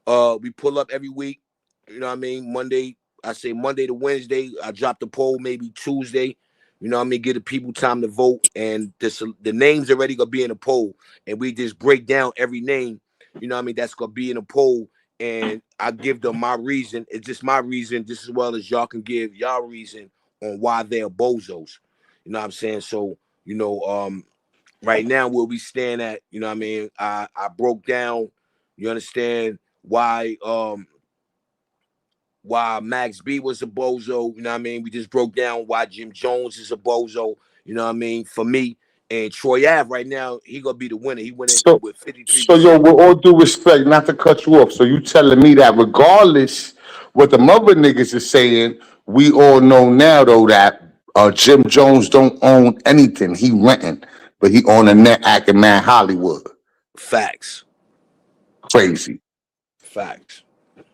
We pull up every week, you know what I mean? Monday to Wednesday. I drop the poll maybe Tuesday. You know what I mean? Give the people time to vote. And the names already gonna be in the poll. And we just break down every name, you know what I mean, that's gonna be in the poll. And I give them my reason. It's just my reason, just as well as y'all can give y'all reason on why they're bozos. You know what I'm saying? So, you know, right now where we stand at, you know what I mean? I broke down, you understand, why Max B was a bozo, you know what I mean? We just broke down why Jim Jones is a bozo, you know what I mean, for me. And Troy Ave right now, he gonna be the winner. He went in with 53%. Yo, with all due respect, not to cut you off, so you telling me that regardless what the mother niggas is saying, we all know now though that Jim Jones don't own anything. He renting, but he on a net acting man Hollywood. Facts. Crazy. Facts.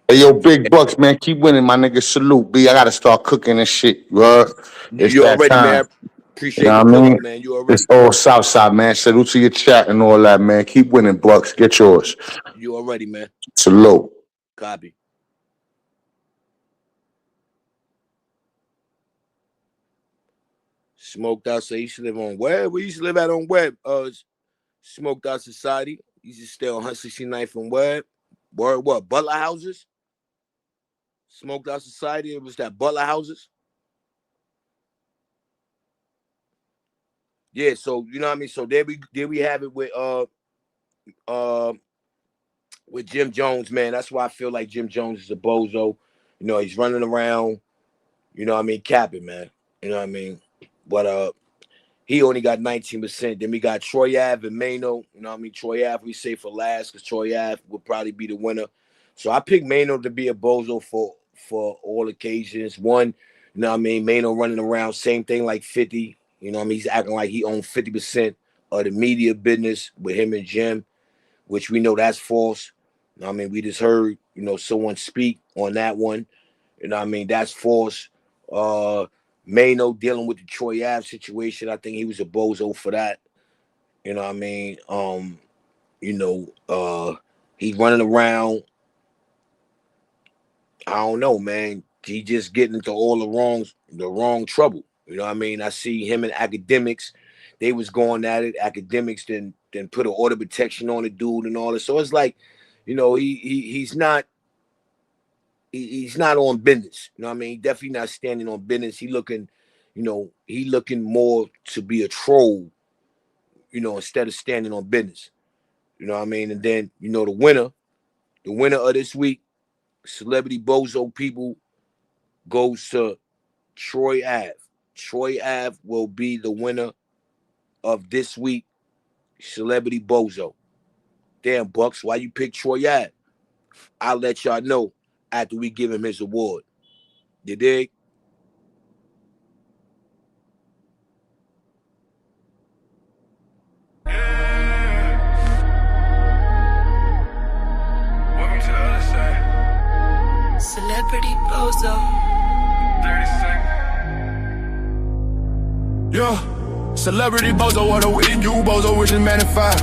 Hey, yo, big bucks, man. Keep winning, my nigga. Salute, B. I gotta start cooking and shit. It's You that already, time. man. You Appreciate know the what I pull mean? up, man. You It's already. all Southside, man. Salute to your chat and all that, man. Keep winning, bucks. Get yours. You already, man. Salute. Copy. Smoked Out say you should live on Web. We used to live out on Web. Smoked Out Society. You used to stay on 169th and Web. What? Butler Houses? Smoked Out Society. It was that Butler Houses. Yeah, so you know what I mean. So there we have it with Jim Jones, man. That's why I feel like Jim Jones is a bozo. You know, he's running around, you know what I mean, capping, man. You know what I mean? But He only got 19%. Then we got Troy Ave and Mano. You know what I mean? Troy Ave, we say for last because Troy Ave would probably be the winner. So I picked Mano to be a bozo for all occasions. One, you know what I mean? Mano running around, same thing like 50. You know what I mean? He's acting like he owned 50% of the media business with him and Jim, which we know that's false. You know what I mean? We just heard, someone speak on that one. You know what I mean? That's false. Mano dealing with the Troy Ave situation. I think he was a bozo for that. You know what I mean? He's running around. I don't know, man. He just getting into all the wrong trouble. You know what I mean? I see him and academics. They was going at it. Academics then put an order protection on the dude and all this. So it's like, he's not on business. You know what I mean? He definitely not standing on business. He looking more to be a troll, instead of standing on business. You know what I mean? And then, the winner of this week, Celebrity Bozo people, goes to Troy Ave. Troy Ave will be the winner of this week, Celebrity Bozo. Damn, Bucks, why you pick Troy Ave? I'll let y'all know after we give him his award. You dig? Celebrity Bozo. 30 seconds. Yeah. Celebrity Bozo, what a win, you Bozo, which is magnified.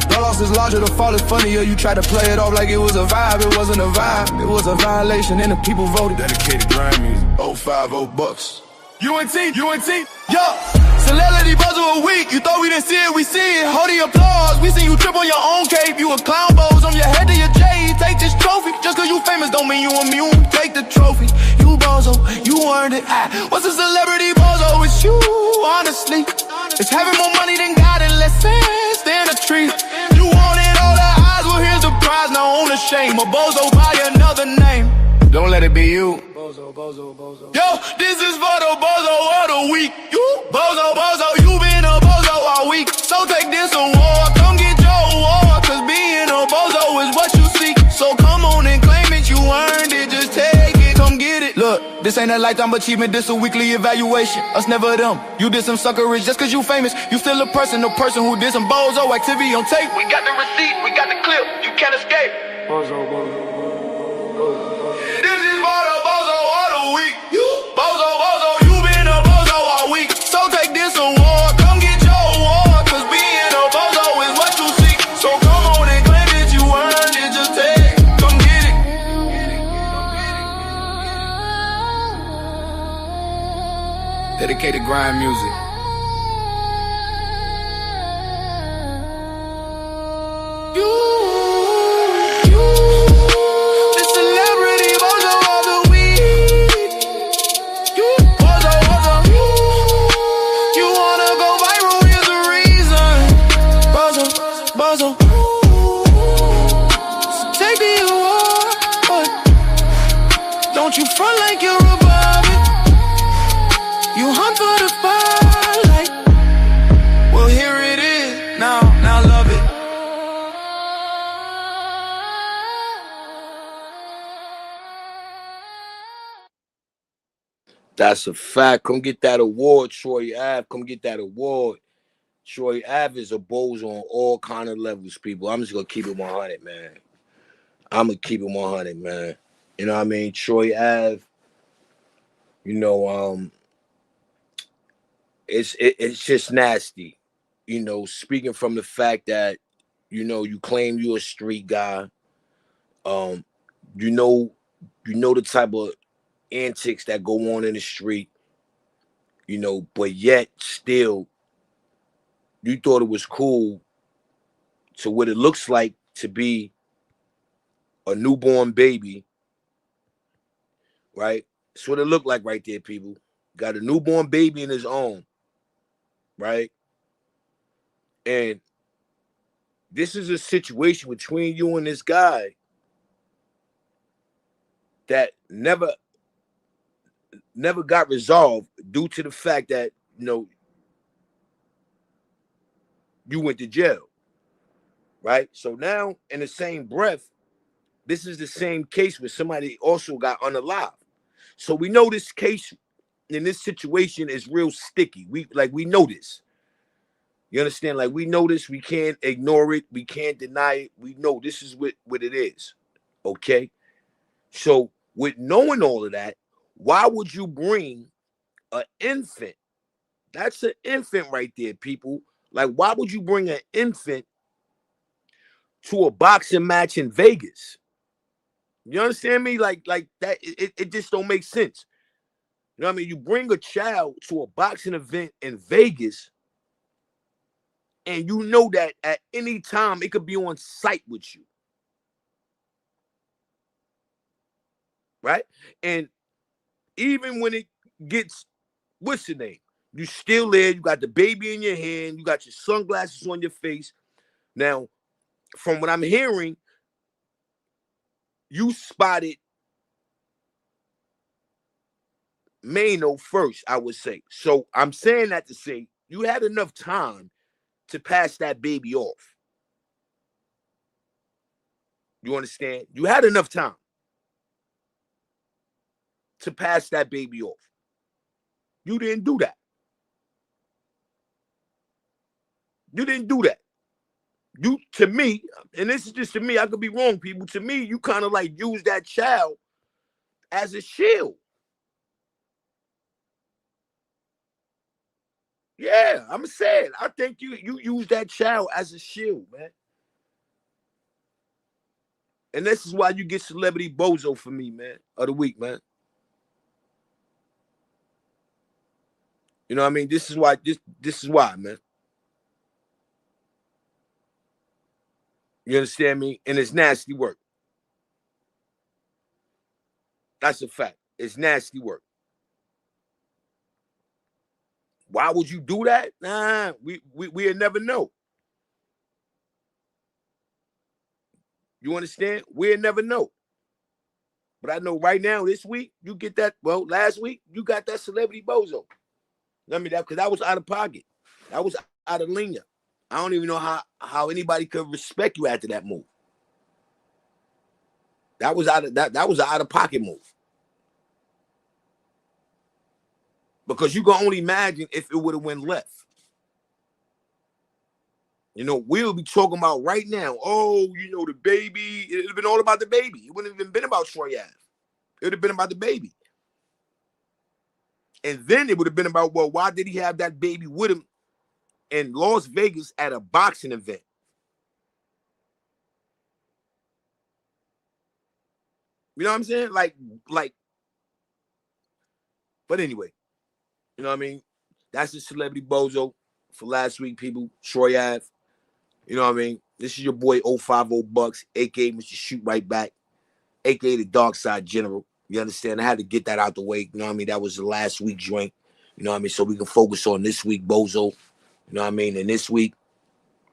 The loss is larger, the fall is funnier. You try to play it off like it was a vibe. It wasn't a vibe, it was a violation, and the people voted. Dedicated grind music, 050 bucks. UNT, yeah. Celebrity Bozo a week. You thought we didn't see it, we see it. Hold the applause, we seen you trip on your own cape. You a clown Bozo on your head to your J. Take this trophy, just cause you famous don't mean you immune. Take the trophy, you Bozo, you earned it. What's a celebrity Bozo? It's you, honestly. It's having more money than God and less sense than a tree. You wanted all the eyes, well here's the prize. Now own the shame, a Bozo by another name. Don't let it be you. Bozo. Yo, this is for the Bozo of the week. You Bozo, you been a Bozo all week. So take this award, come get your award. Cause being a Bozo is what you seek. So come on and claim it, you earned it, just take it, come get it. Look, this ain't a lifetime achievement, this a weekly evaluation. Us never them, you did some suckerage just cause you famous. You still a person, the person who did some Bozo activity on tape. We got the receipt, we got the clip, you can't escape. Bozo. This is for the Bozo of the week. You Bozo, you been a Bozo all week. So take this award, come get your award. Cause being a Bozo is what you seek. So come on and claim it, you earned it, just take it, come get it. Dedicated grind music. You front like you're above it. You hunt for the spotlight. Well, here it is. Now love it. That's a fact. Come get that award, Troy Ave. Come get that award. Troy Ave is a bozo on all kind of levels, people. I'm just gonna keep it 100, man. I'm gonna keep it 100, man. You know what I mean? Troy Ave. It's just nasty. Speaking from the fact that you claim you're a street guy. Um, you know the type of antics that go on in the street. But yet still, you thought it was cool to what it looks like to be a newborn baby, right? That's what it looked like right there, people. Got a newborn baby in his arm, right? And this is a situation between you and this guy that never got resolved due to the fact that you went to jail, right? So now, in the same breath, this is the same case where somebody also got unalive. So we know this case in this situation is real sticky. We know this. You understand? Like, we know this. We can't ignore it. We can't deny it. We know this is what it is. Okay? So with knowing all of that, why would you bring an infant? That's an infant right there, people. Like, why would you bring an infant to a boxing match in Vegas? You understand me? Like that, it just don't make sense. You know what I mean? You bring a child to a boxing event in Vegas, and you know that at any time it could be on site with you. Right? And even when it gets, what's the name? You still there, you got the baby in your hand, you got your sunglasses on your face. Now, from what I'm hearing, you spotted Mano first, I would say. So I'm saying that to say you had enough time to pass that baby off. You understand? You had enough time to pass that baby off. You didn't do that. You didn't do that. You, to me, and this is just to me, I could be wrong, people. To me, you kind of like use that child as a shield. Yeah, I'm saying, I think you use that child as a shield, man. And this is why you get celebrity Bozo for me, man, of the week, man. You know what I mean? This is why, this is why, man. You understand me? And it's nasty work. That's a fact. It's nasty work. Why would you do that? Nah, we'll never know. You understand? We'll never know. But I know right now, this week, you get that. Well, last week, you got that celebrity Bozo. I mean, that because that was out of pocket. That was out of linea. I don't even know how anybody could respect you after that move. That was out of that was an out of pocket move. Because you can only imagine if it would have went left. You know, we'll be talking about right now. Oh, you know, the baby. It would have been all about the baby. It wouldn't have even been about Troy Ave. It would have been about the baby. And then it would have been about, well, why did he have that baby with him in Las Vegas at a boxing event? You know what I'm saying? Like, but anyway, you know what I mean? That's the celebrity Bozo for last week, people. Troy Ave. You know what I mean? This is your boy 050 Bucks, aka Mr. Shoot Right Back, aka the Dark Side General. You understand? I had to get that out the way. You know what I mean? That was the last week joint. You know what I mean? So we can focus on this week, Bozo. You know what I mean? And this week,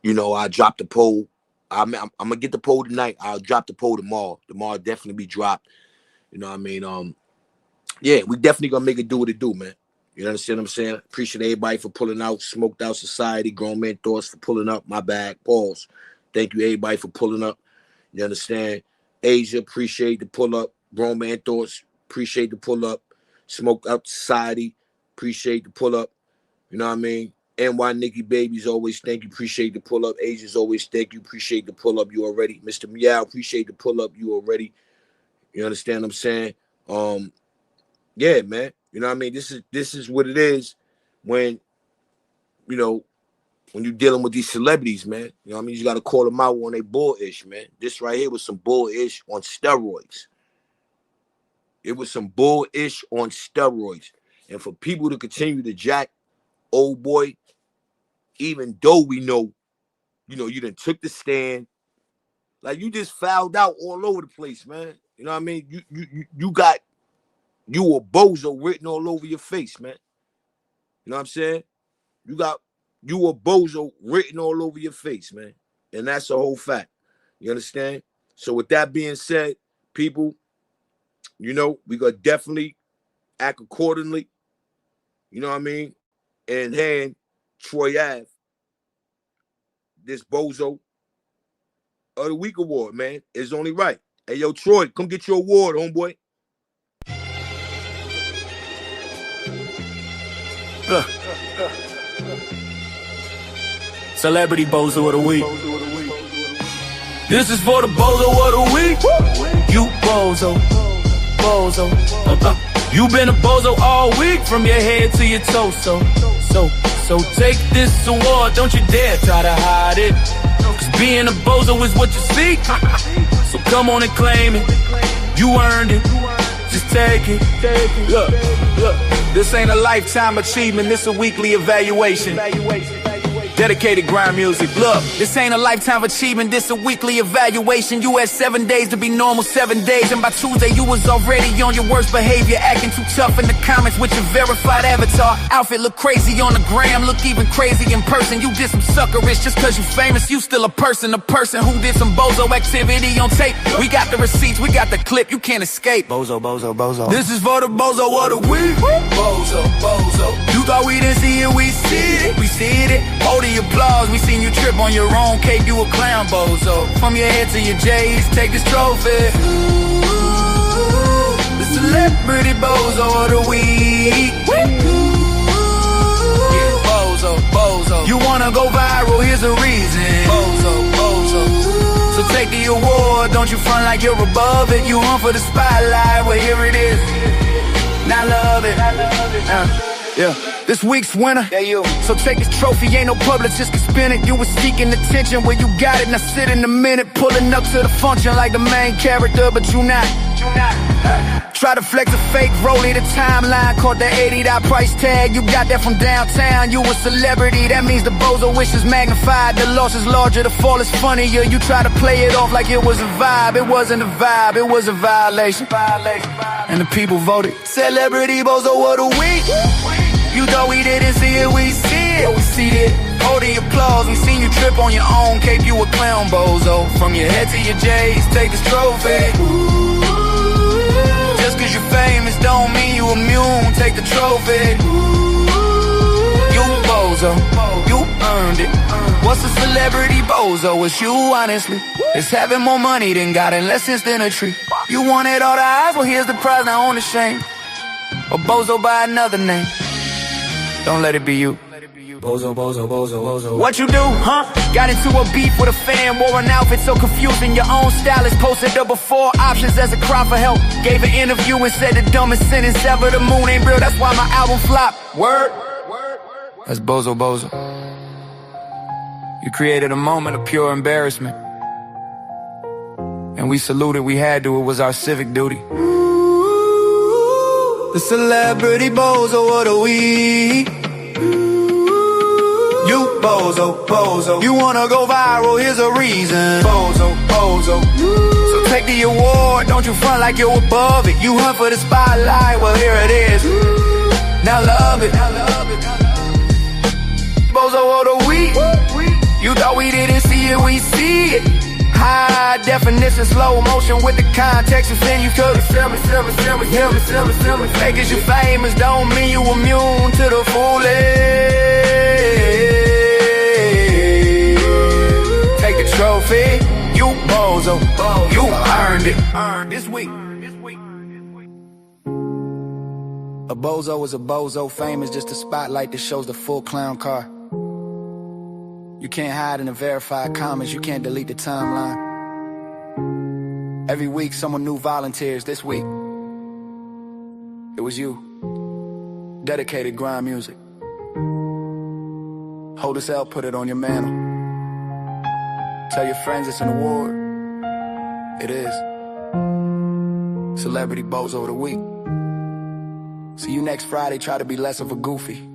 you know, I dropped the poll. I'm gonna get the poll tonight. I'll drop the poll tomorrow. Tomorrow definitely be dropped. You know what I mean? Yeah, we definitely gonna make it do what it do, man. You understand what I'm saying? Appreciate everybody for pulling out. Smoked Out Society, Grown Man Thoughts for pulling up. My bag. Pause. Thank you, everybody, for pulling up. You understand? Asia, appreciate the pull up. Grown Man Thoughts, appreciate the pull up. Smoked Out Society, appreciate the pull up. You know what I mean? NY Nikki Babies, always thank you. Appreciate the pull up. Asians, always thank you. Appreciate the pull up. You already. Mr. Meow, appreciate the pull up. You already. You understand what I'm saying? Yeah, man. You know what I mean? This is what it is when, you know, when you're dealing with these celebrities, man. You know what I mean? You got to call them out when they bullish, man. This right here was some bullish on steroids. It was some bullish on steroids. And for people to continue to jack old boy, even though we know, you know, you done took the stand, like you just fouled out all over the place, man. You know what I mean? You got you a Bozo written all over your face, man. You know what I'm saying? You a Bozo written all over your face, man. And that's a whole fact. You understand? So with that being said, people, you know, we gonna definitely act accordingly. You know what I mean? And hand Troy Ave this Bozo of the Week award, man. It's only right. Hey, yo, Troy, come get your award, homeboy. Celebrity Bozo of the Week. This is for the Bozo of the Week. You Bozo, Bozo. You been a Bozo all week from your head to your torso. So take this award, don't you dare try to hide it. Cause being a Bozo is what you seek. So come on and claim it. You earned it. Just take it. Look. This ain't a lifetime achievement, this a weekly evaluation. Dedicated grind music. Look, this ain't a lifetime achievement, this a weekly evaluation. You had 7 days to be normal, 7 days, and by Tuesday you was already on your worst behavior, acting too tough in the comments with your verified avatar. Outfit look crazy on the gram, look even crazy in person. You did some suckerish just cause you famous, you still a person who did some Bozo activity on tape. We got the receipts, we got the clip, you can't escape. Bozo, Bozo, Bozo. This is for the Bozo of the Week. Bozo, Bozo. You thought we didn't see it, we see it, we see it. Hold the applause, we seen you trip on your own cape, you a clown, Bozo. From your head to your J's, take this trophy. The Celebrity Bozo of the Week. Yeah, Bozo, Bozo. You wanna go viral, here's a reason. Bozo, Bozo. So take the award, don't you front like you're above it. You hunt for the spotlight, well here it is. Now love it. Yeah, this week's winner. Yeah, you. So take this trophy, ain't no publicist can spin it. You was seeking attention where you got it. Now sit in a minute, pulling up to the function like the main character, but you not. Try to flex a fake rollie, the timeline caught the $80 price tag. You got that from downtown, you a celebrity. That means the Bozo wish is magnified. The loss is larger, the fall is funnier. You try to play it off like it was a vibe. It wasn't a vibe, it was a violation. And the people voted Celebrity Bozo of the Week. You thought we didn't see it, we see it, we see it. Hold the applause, we seen you trip on your own cape, you a clown, Bozo. From your head to your J's, take this trophy. Just cause you're famous don't mean you immune, take the trophy. You Bozo, you earned it. What's a celebrity Bozo? It's you, honestly. It's having more money than God and less sense than a tree. You wanted all the eyes, well here's the prize, now own the shame. Or Bozo by another name. Don't let it be you. Bozo, Bozo, Bozo, Bozo. What you do, huh? Got into a beef with a fan, wore an outfit so confusing. Your own stylist posted the before options as a cry for help. Gave an interview and said the dumbest sentence ever. The moon ain't real, that's why my album flopped. Word? That's Bozo, Bozo. You created a moment of pure embarrassment. And we saluted, we had to, it was our civic duty. The Celebrity Bozo of the Week. You Bozo, Bozo. You wanna go viral, here's a reason. Bozo, Bozo. So take the award, don't you front like you're above it. You hunt for the spotlight, well here it is. Now love it. Bozo of the Week. You thought we didn't see it, we see it. High definition, slow motion with the context. You saying you could simmer. Fake as you famous don't mean you immune to the foolish. Take the trophy, you Bozo, you earned it. This week. A Bozo is a Bozo, fame is just a spotlight that shows the full clown car. You can't hide in the verified comments, you can't delete the timeline. Every week someone new volunteers. This week it was you. Dedicated grind music. Hold this L, put it on your mantle. Tell your friends it's an award. It is Celebrity Bozo of the Week. See you next Friday, try to be less of a goofy.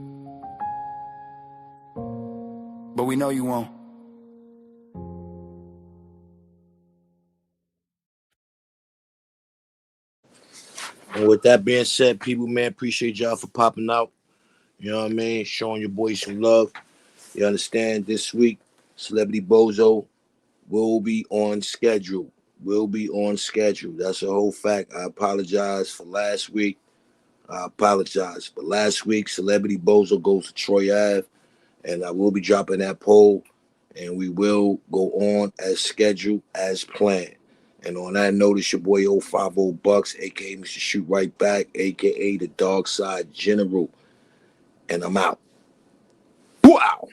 But we know you won't. And with that being said, people, man, appreciate y'all for popping out. You know what I mean? Showing your boys some love. You understand? This week, Celebrity Bozo will be on schedule. That's a whole fact. I apologize for last week. But last week, Celebrity Bozo goes to Troy Ave. And I will be dropping that poll and we will go on as scheduled, as planned. And on that note, it's your boy 050 Bucks, aka Mr. Shoot Right Back, aka the Dog Side General. And I'm out. Wow.